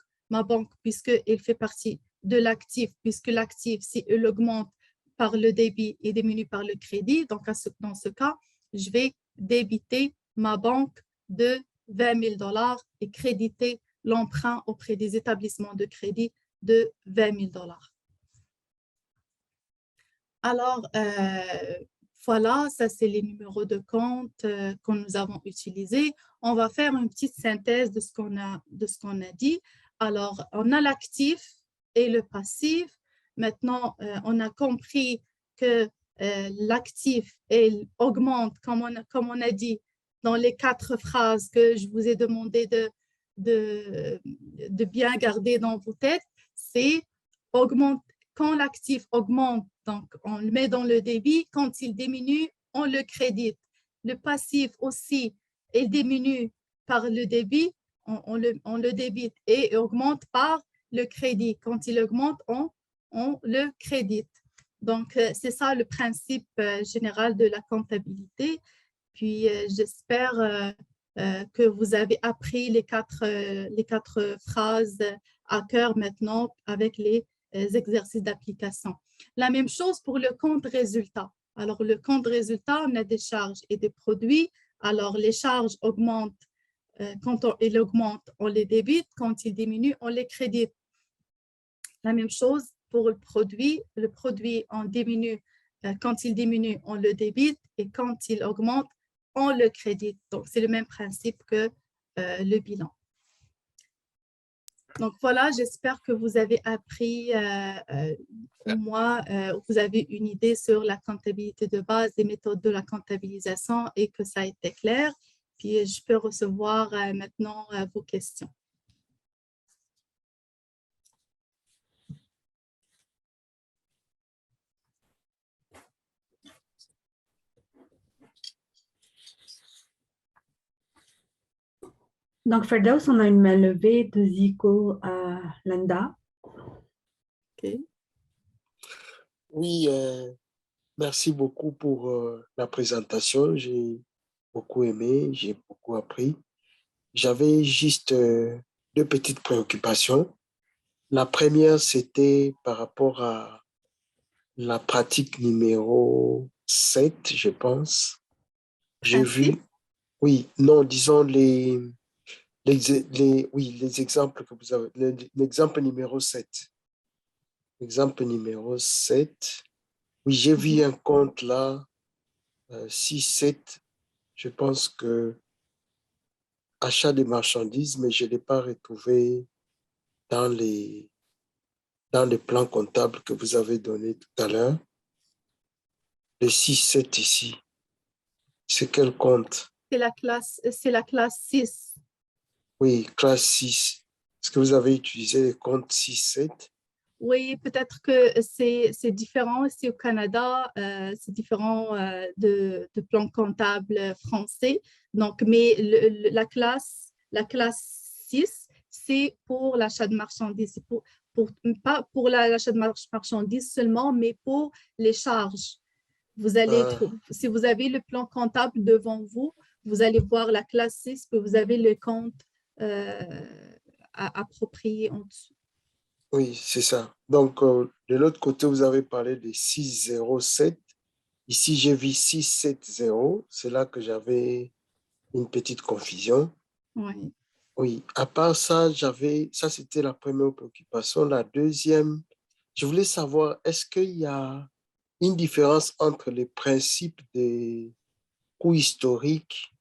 puisqu'elle fait partie de l'actif, puisque l'actif, si elle augmente par le débit et diminue par le crédit, donc dans ce cas, je vais débiter ma banque de 20 000 $ et créditer l'emprunt auprès des établissements de crédit de 20 000 $. Alors, voilà, ça c'est les numéros de compte que nous avons utilisés. On va faire une petite synthèse de ce qu'on a dit. Alors, on a l'actif et le passif. Maintenant, on a compris que l'actif augmente, comme on a dit, dans les 4 phrases que je vous ai demandé de bien garder dans vos têtes. C'est quand l'actif augmente, donc on le met dans le débit. Quand il diminue, on le crédite. Le passif aussi, il diminue par le débit, on le débite et augmente par le crédit. Quand il augmente, on le crédite. Donc, c'est ça le principe général de la comptabilité. Puis, j'espère que vous avez appris les quatre phrases à cœur maintenant avec les exercices d'application. La même chose pour le compte résultat. Alors, le compte résultat, on a des charges et des produits. Alors, les charges augmentent. Quand il augmente, on les débite. Quand il diminue, on les crédite. La même chose pour le produit. Le produit, on diminue. Quand il diminue, on le débite. Et quand il augmente, on le crédite. Donc, c'est le même principe que le bilan. Donc, voilà, j'espère que vous avez appris, au moins, vous avez une idée sur la comptabilité de base, des méthodes de la comptabilisation et que ça a été clair. Puis, je peux recevoir maintenant vos questions. Donc, Ferdows, on a une main levée de Zico à Landa. OK. Oui, merci beaucoup pour la présentation. J'ai beaucoup aimé, j'ai beaucoup appris. J'avais juste deux petites préoccupations. La première, c'était par rapport à la pratique numéro 7, je pense. J'ai Principe. vu, oui, non, disons les exemples que vous avez. L'exemple numéro 7. Exemple numéro 7. Oui, j'ai vu Mhm. un compte là, 6, 7. Je pense que achat de marchandises, mais je ne l'ai pas retrouvé dans les plans comptables que vous avez donnés tout à l'heure. Le 6, 7 ici, c'est quel compte? C'est la classe 6. Oui, classe 6. Est-ce que vous avez utilisé le compte 6, 7? Oui, peut-être que c'est différent ici au Canada, c'est différent de plan comptable français. Donc, mais la classe 6, c'est pour l'achat de marchandises. C'est pas pour l'achat de marchandises seulement, mais pour les charges. Si vous avez le plan comptable devant vous, vous allez voir la classe 6, que vous avez le compte approprié en dessous. Oui, c'est ça. Donc, de l'autre côté, vous avez parlé de 607. Ici, j'ai vu 670. C'est là que j'avais une petite confusion. Oui. Oui, à part ça, ça c'était la première préoccupation. La deuxième, je voulais savoir, est-ce qu'il y a une différence entre les principes des coûts historiques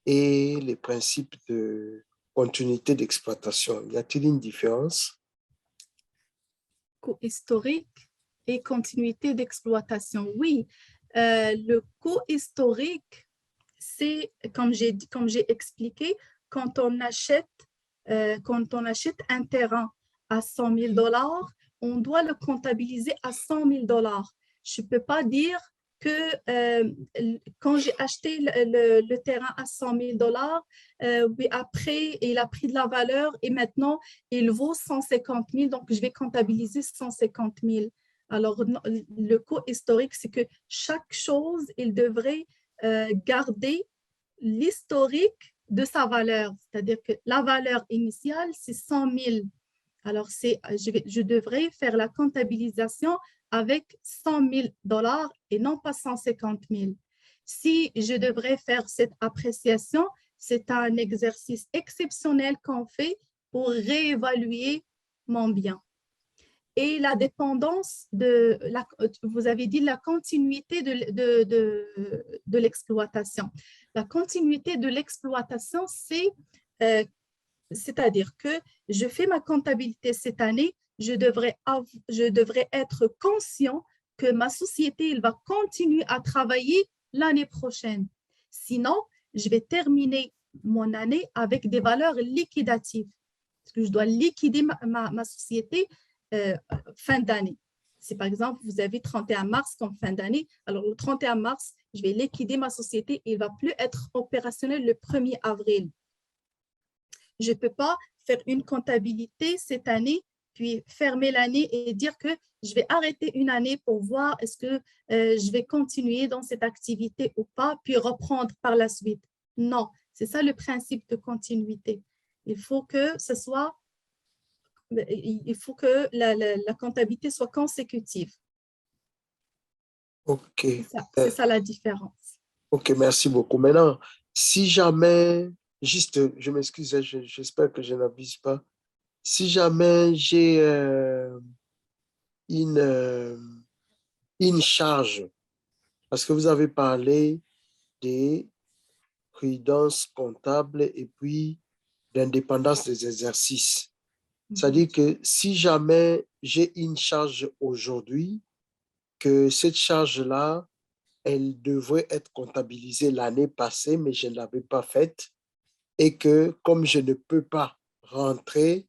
et les principes de continuité d'exploitation? Y a-t-il une différence? Coût historique et continuité d'exploitation. Oui, le coût historique, c'est, comme j'ai expliqué, quand on achète, un terrain à 100 000 dollars, on doit le comptabiliser à 100 000 dollars. Je ne peux pas dire que quand j'ai acheté le terrain à 100 000 dollars, après, il a pris de la valeur et maintenant, il vaut 150 000, donc je vais comptabiliser 150 000. Alors, le coût historique, c'est que chaque chose, il devrait garder l'historique de sa valeur. C'est-à-dire que la valeur initiale, c'est 100 000. Alors, je devrais faire la comptabilisation avec 100 000 dollars et non pas 150 000. Si je devrais faire cette appréciation, c'est un exercice exceptionnel qu'on fait pour réévaluer mon bien. Et la dépendance vous avez dit la continuité de l'exploitation. La continuité de l'exploitation, c'est-à-dire que je fais ma comptabilité cette année, je devrais être conscient que ma société elle va continuer à travailler l'année prochaine. Sinon, je vais terminer mon année avec des valeurs liquidatives. Parce que je dois liquider ma société fin d'année. Si par exemple, vous avez 31 mars comme fin d'année, alors le 31 mars, je vais liquider ma société et il ne va plus être opérationnel le 1er avril. Je ne peux pas faire une comptabilité cette année, puis fermer l'année et dire que je vais arrêter une année pour voir est-ce que je vais continuer dans cette activité ou pas, puis reprendre par la suite. Non, c'est ça le principe de continuité. Il faut que la comptabilité soit consécutive. OK. C'est ça la différence. OK, merci beaucoup. Maintenant, si jamais, juste, je m'excuse, j'espère que je n'abuse pas. Si jamais j'ai une, euh, une charge, parce que vous avez parlé des prudence comptable et puis d'indépendance des exercices. C'est-à-dire que si jamais j'ai une charge aujourd'hui, que cette charge-là, elle devrait être comptabilisée l'année passée, mais je ne l'avais pas faite, et que comme je ne peux pas rentrer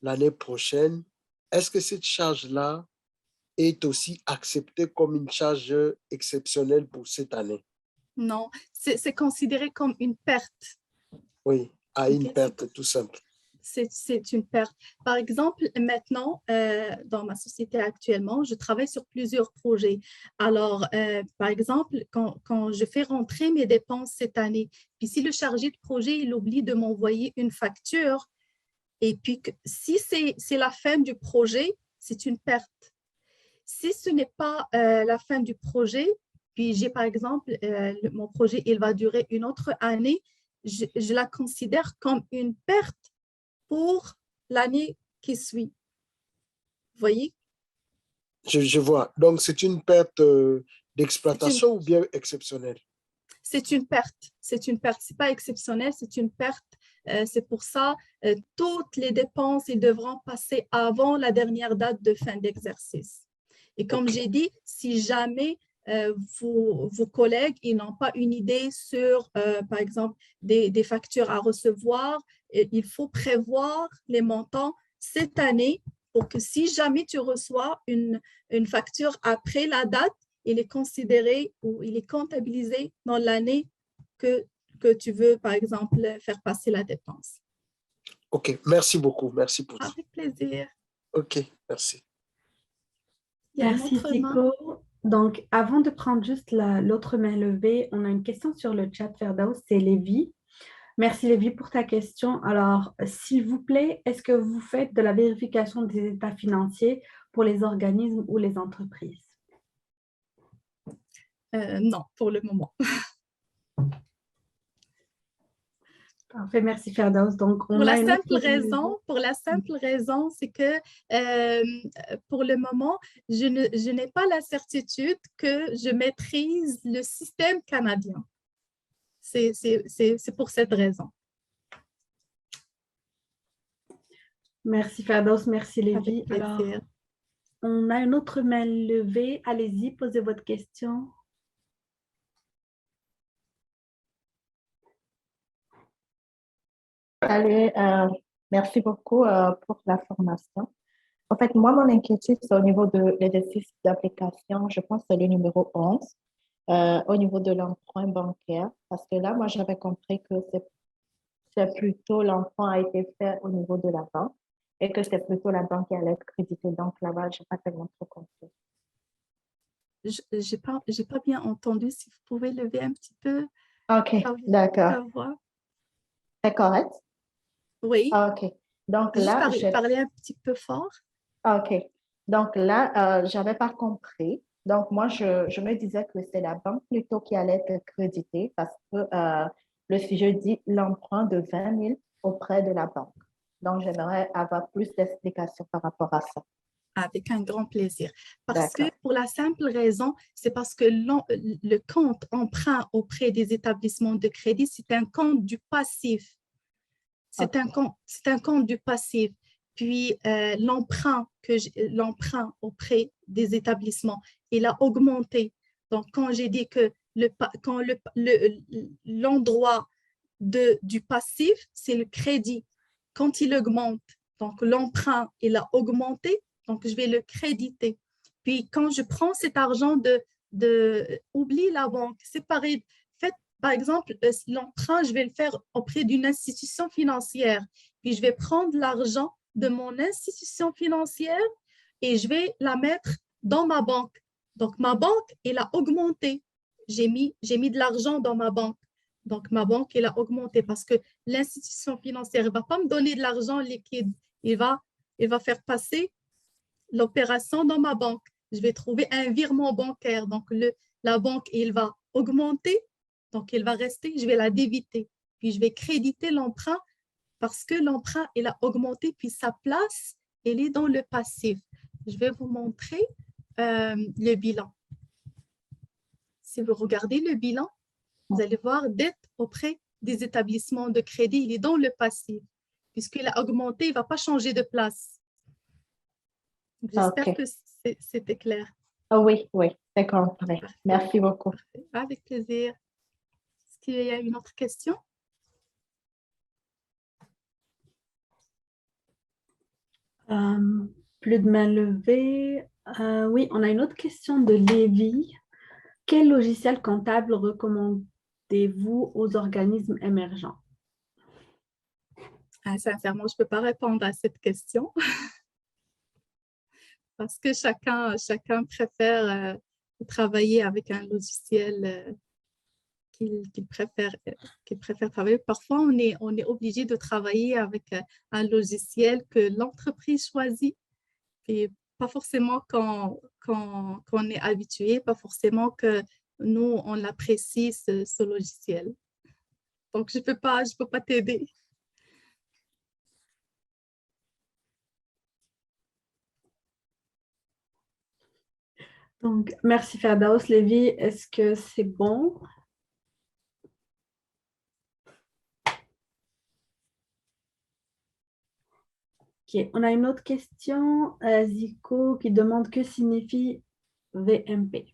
l'année prochaine, est-ce que cette charge-là est aussi acceptée comme une charge exceptionnelle pour cette année? Non, c'est considéré comme une perte. Oui, à une Okay? perte tout simple. c'est une perte. Par exemple, maintenant, dans ma société actuellement, je travaille sur plusieurs projets. Alors, par exemple, quand je fais rentrer mes dépenses cette année, puis si le chargé de projet, il oublie de m'envoyer une facture, et puis si c'est la fin du projet, c'est une perte. Si ce n'est pas la fin du projet, puis j'ai par exemple, mon projet, il va durer une autre année, je la considère comme une perte pour l'année qui suit. Vous voyez? Je vois. Donc, c'est une perte d'exploitation ou bien exceptionnelle? C'est une perte. C'est une perte. Ce n'est pas exceptionnel, c'est une perte. C'est pour ça, toutes les dépenses, ils devront passer avant la dernière date de fin d'exercice. Et comme j'ai dit, si jamais vos collègues ils n'ont pas une idée sur, par exemple, des factures à recevoir, il faut prévoir les montants cette année pour que si jamais tu reçois une facture après la date, il est considéré ou il est comptabilisé dans l'année que tu veux, par exemple, faire passer la dépense. OK, merci beaucoup. Merci pour tout. Avec plaisir. OK, merci. Merci, Zico. Donc, avant de prendre juste l'autre main levée, on a une question sur le chat, Ferdows, c'est Lévi. Merci, Lévi, pour ta question. Alors, s'il vous plaît, est-ce que vous faites de la vérification des états financiers pour les organismes ou les entreprises? Non, pour le moment. Parfait, merci Ferdows. Donc, pour la simple raison, c'est que pour le moment, je n'ai pas la certitude que je maîtrise le système canadien. C'est pour cette raison. Merci Ferdows, merci Lévi. Alors, on a une autre main levée. Allez-y, posez votre question. Salut, merci beaucoup pour la formation. En fait, moi, mon inquiétude, c'est au niveau de l'exercice d'application, je pense que c'est le numéro 11, au niveau de l'emprunt bancaire, parce que là, moi, j'avais compris que c'est plutôt l'emprunt a été fait au niveau de la banque et que c'est plutôt la banque qui allait être créditée. Donc là-bas, je n'ai pas tellement trop compris. Je n'ai pas bien entendu. Si vous pouvez lever un petit peu. OK, d'accord. C'est correct? Oui. OK. Donc là, parler un petit peu fort. OK. Donc là, je n'avais pas compris. Donc moi, je me disais que c'est la banque plutôt qui allait être créditée parce que le sujet dit l'emprunt de 20 000 auprès de la banque. Donc, j'aimerais avoir plus d'explications par rapport à ça. Avec un grand plaisir. Parce que pour la simple raison, c'est parce que le compte emprunt auprès des établissements de crédit, c'est un compte du passif. C'est un compte du passif. Puis l'emprunt auprès des établissements, il a augmenté. Donc, quand j'ai dit que l'endroit du passif, c'est le crédit. Quand il augmente, donc l'emprunt, il a augmenté, donc je vais le créditer. Puis quand je prends cet argent oublie la banque, c'est pareil. Faites, par exemple, l'emprunt, je vais le faire auprès d'une institution financière. Puis je vais prendre l'argent de mon institution financière et je vais la mettre dans ma banque. Donc ma banque, elle a augmenté. J'ai mis de l'argent dans ma banque. Donc, ma banque, elle a augmenté parce que l'institution financière ne va pas me donner de l'argent liquide. Il va faire passer l'opération dans ma banque. Je vais trouver un virement bancaire. Donc, la banque, elle va augmenter. Donc, elle va rester. Je vais la débiter. Puis, je vais créditer l'emprunt parce que l'emprunt, il a augmenté. Puis, sa place, elle est dans le passif. Je vais vous montrer le bilan. Si vous regardez le bilan, vous allez voir, dette auprès des établissements de crédit, il est dans le passif. Puisqu'il a augmenté, il ne va pas changer de place. J'espère que c'était clair. Oui, c'est compris. Merci beaucoup. Avec plaisir. Est-ce qu'il y a une autre question? Plus de main levée. Oui, on a une autre question de Lévi. Quel logiciel comptable recommandez-vous aux organismes émergents? Sincèrement, je ne peux pas répondre à cette question parce que chacun préfère travailler avec un logiciel qu'il préfère travailler. Parfois, on est obligé de travailler avec un logiciel que l'entreprise choisit et pas forcément qu'on est habitué, pas forcément que nous, on l'apprécie, ce logiciel. Donc, je peux pas t'aider. Donc, merci Ferdaus. Lévi, est-ce que c'est bon? Ok, on a une autre question, Zico, qui demande que signifie VMP.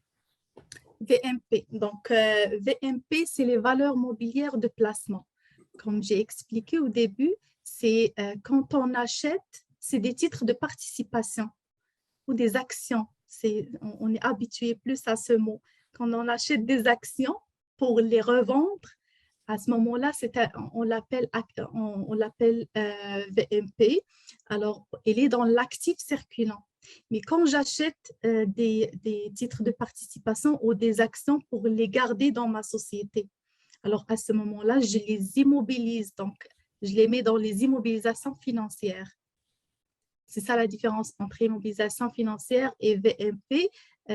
VMP. Donc, VMP, c'est les valeurs mobilières de placement. Comme j'ai expliqué au début, c'est quand on achète, c'est des titres de participation ou des actions. On est habitué plus à ce mot. Quand on achète des actions pour les revendre, à ce moment-là, on l'appelle VMP. Alors, il est dans l'actif circulant. Mais quand j'achète des titres de participation ou des actions pour les garder dans ma société, alors à ce moment-là, je les immobilise. Donc, je les mets dans les immobilisations financières. C'est ça la différence entre immobilisation financière et VMP.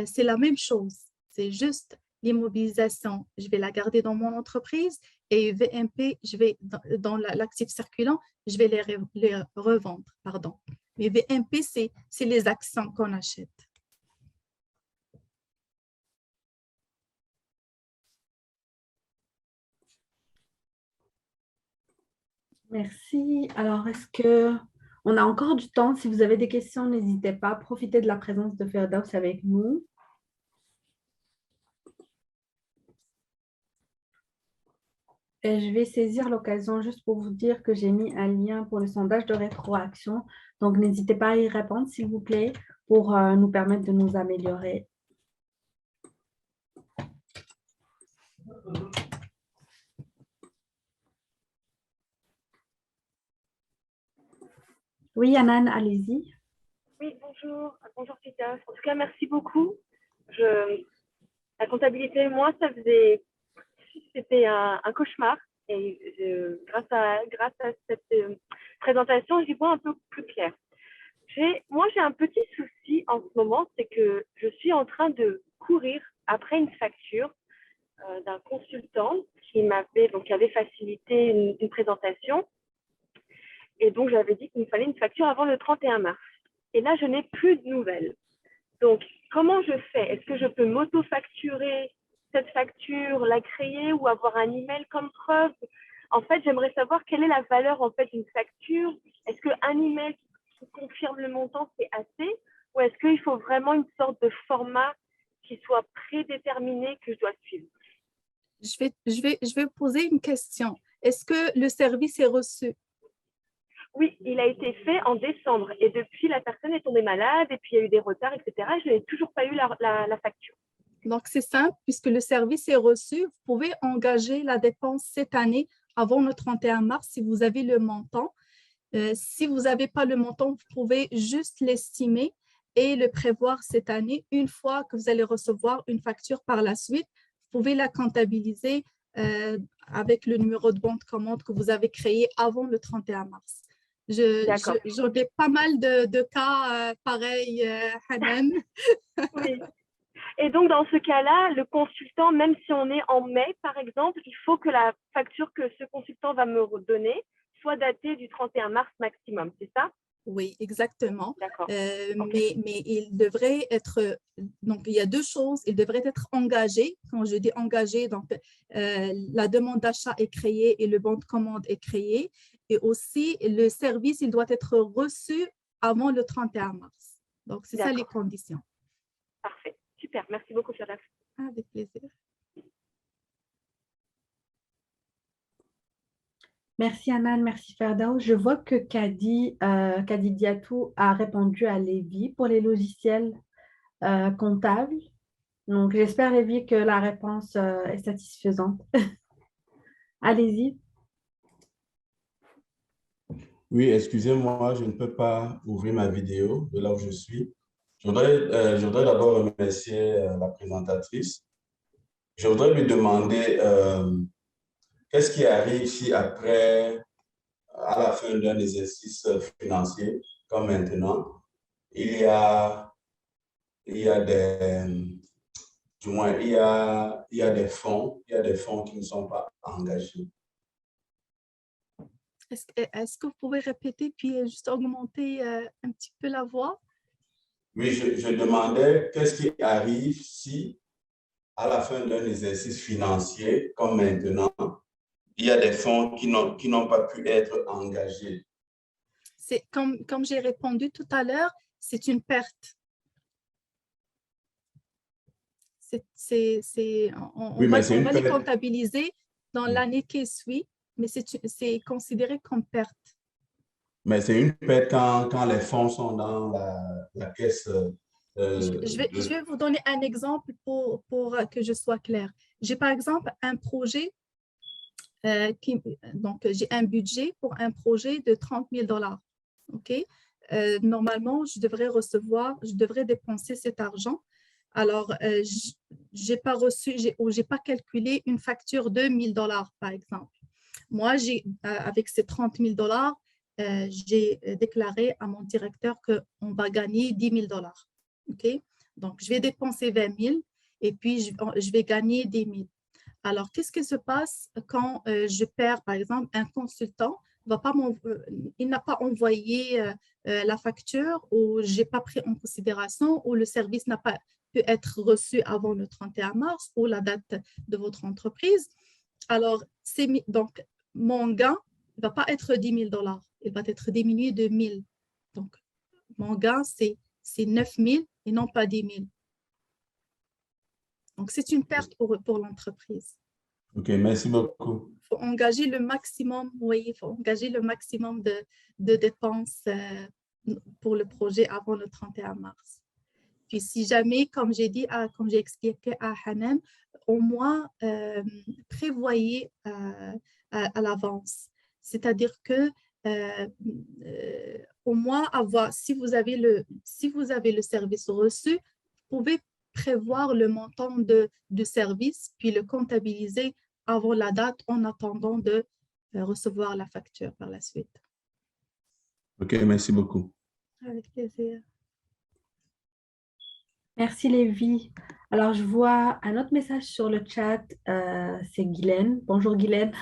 C'est la même chose. C'est juste l'immobilisation, je vais la garder dans mon entreprise et VMP, je vais dans l'actif circulant, je vais les revendre. Pardon. Mais VMP, c'est les actions qu'on achète. Merci. Alors, est-ce que on a encore du temps? Si vous avez des questions, n'hésitez pas. Profitez de la présence de Ferdaus avec nous. Et je vais saisir l'occasion juste pour vous dire que j'ai mis un lien pour le sondage de rétroaction. Donc, n'hésitez pas à y répondre, s'il vous plaît, pour nous permettre de nous améliorer. Oui, Anan, allez-y. Oui, bonjour. Bonjour, Peter. En tout cas, merci beaucoup. La comptabilité, moi, c'était un cauchemar. Et grâce à cette présentation, j'y vois un peu plus clair. Moi, j'ai un petit souci en ce moment, c'est que je suis en train de courir après une facture d'un consultant qui avait facilité une présentation. Et donc, j'avais dit qu'il me fallait une facture avant le 31 mars. Et là, je n'ai plus de nouvelles. Donc, comment je fais? Est-ce que je peux m'auto-facturer cette facture, la créer ou avoir un email comme preuve? En fait, j'aimerais savoir quelle est la valeur en fait d'une facture. Est-ce qu'un email qui confirme le montant, c'est assez? Ou est-ce qu'il faut vraiment une sorte de format qui soit prédéterminé que je dois suivre? Je vais poser une question. Est-ce que le service est reçu? Oui, il a été fait en décembre et depuis, la personne est tombée malade et puis il y a eu des retards, etc. Je n'ai toujours pas eu la facture. Donc, c'est simple, puisque le service est reçu, vous pouvez engager la dépense cette année avant le 31 mars si vous avez le montant. Si vous n'avez pas le montant, vous pouvez juste l'estimer et le prévoir cette année. Une fois que vous allez recevoir une facture par la suite, vous pouvez la comptabiliser avec le numéro de bon de commande que vous avez créé avant le 31 mars. J'en ai pas mal de cas pareils, Hanan. Oui. Et donc, dans ce cas-là, le consultant, même si on est en mai, par exemple, il faut que la facture que ce consultant va me redonner soit datée du 31 mars maximum, c'est ça? Oui, exactement. Okay. Mais il devrait être, donc il y a deux choses, il devrait être engagé. Quand je dis engagé, donc la demande d'achat est créée et le bon de commande est créé. Et aussi, le service, il doit être reçu avant le 31 mars. Donc, c'est ça les conditions. Parfait. Super. Merci beaucoup, Firdauss. Avec plaisir. Merci Anan, merci Ferdaus. Je vois que Kadi Diatou a répondu à Lévi pour les logiciels comptables. Donc, j'espère, Lévi, que la réponse est satisfaisante. Allez-y. Oui, excusez-moi, je ne peux pas ouvrir ma vidéo de là où je suis. Je voudrais d'abord remercier la présentatrice. Je voudrais lui demander qu'est-ce qui arrive si après, à la fin d'un exercice financier, comme maintenant, il y a, il y a des, du moins, il y a des fonds qui ne sont pas engagés. Est-ce que vous pouvez répéter puis juste augmenter un petit peu la voix? Oui, je demandais qu'est-ce qui arrive si, à la fin d'un exercice financier, comme maintenant, il y a des fonds qui n'ont pas pu être engagés. C'est comme j'ai répondu tout à l'heure, c'est une perte. On va les comptabiliser dans l'année qui suit, mais c'est considéré comme perte. Mais c'est une perte quand les fonds sont dans la caisse. Je vais vous donner un exemple pour que je sois claire. J'ai par exemple un projet, donc j'ai un budget pour un projet de 30 000 $. OK? Normalement, je devrais dépenser cet argent. Alors, je n'ai pas reçu ou je n'ai pas calculé une facture de 1 000 $, par exemple. Moi, avec ces 30 000 $, j'ai déclaré à mon directeur qu'on va gagner 10 000 $. OK? Donc, je vais dépenser 20 000 et puis je vais gagner 10 000. Alors, qu'est-ce qui se passe quand je perds, par exemple, un consultant, il n'a pas envoyé la facture ou je n'ai pas pris en considération ou le service n'a pas pu être reçu avant le 31 mars ou la date de votre entreprise. Alors, donc, mon gain ne va pas être 10 000 $, il va être diminué de 1 000. Donc, mon gain, c'est 9 000 et non pas 10 000. Donc, c'est une perte pour l'entreprise. OK, merci beaucoup. Il faut engager le maximum, oui, il faut engager le maximum de dépenses pour le projet avant le 31 mars. Puis, si jamais, comme j'ai expliqué à Hanem, au moins prévoyez à l'avance. C'est-à-dire que au moins si vous avez le service reçu, vous pouvez prévoir le montant de service, puis le comptabiliser avant la date en attendant de recevoir la facture par la suite. OK, merci beaucoup. Avec plaisir. Merci Lévi. Alors, je vois un autre message sur le chat, c'est Guylaine. Bonjour Guylaine.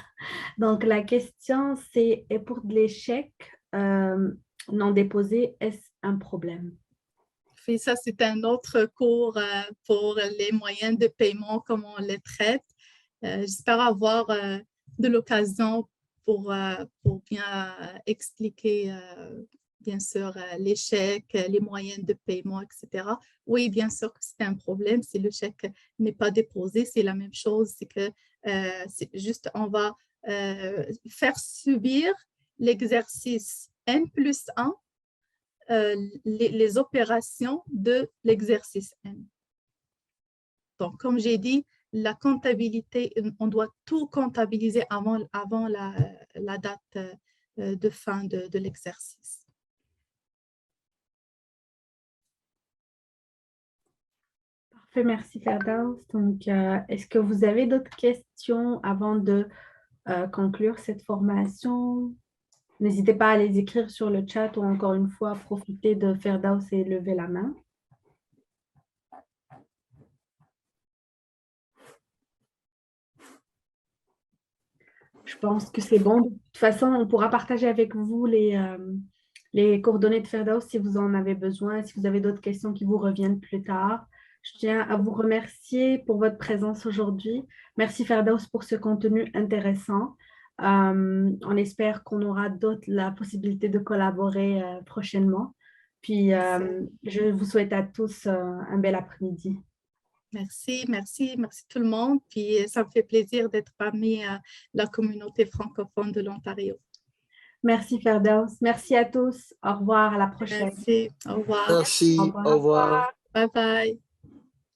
Donc, la question, c'est, et pour de l'échec non déposé, est-ce un problème? Puis ça, c'est un autre cours pour les moyens de paiement, comment on les traite. J'espère avoir de l'occasion pour bien expliquer, bien sûr, l'échec, les moyens de paiement, etc. Oui, bien sûr que c'est un problème si le chèque n'est pas déposé. C'est la même chose, c'est que c'est juste, on va faire subir l'exercice N+1 les opérations de l'exercice N. Donc, comme j'ai dit, la comptabilité, on doit tout comptabiliser avant la date de fin de l'exercice. Parfait, merci Ferdows. Donc, est-ce que vous avez d'autres questions avant de conclure cette formation? N'hésitez pas à les écrire sur le chat ou encore une fois, profitez de Ferdows et lever la main. Je pense que c'est bon. De toute façon, on pourra partager avec vous les coordonnées de Ferdows si vous en avez besoin, si vous avez d'autres questions qui vous reviennent plus tard. Je tiens à vous remercier pour votre présence aujourd'hui. Merci Ferdows pour ce contenu intéressant. On espère qu'on aura la possibilité de collaborer prochainement. Puis, je vous souhaite à tous un bel après-midi. Merci tout le monde. Puis, ça me fait plaisir d'être parmi la communauté francophone de l'Ontario. Merci Ferdows. Merci à tous. Au revoir, à la prochaine. Merci, au revoir. Merci, au revoir. Bye bye.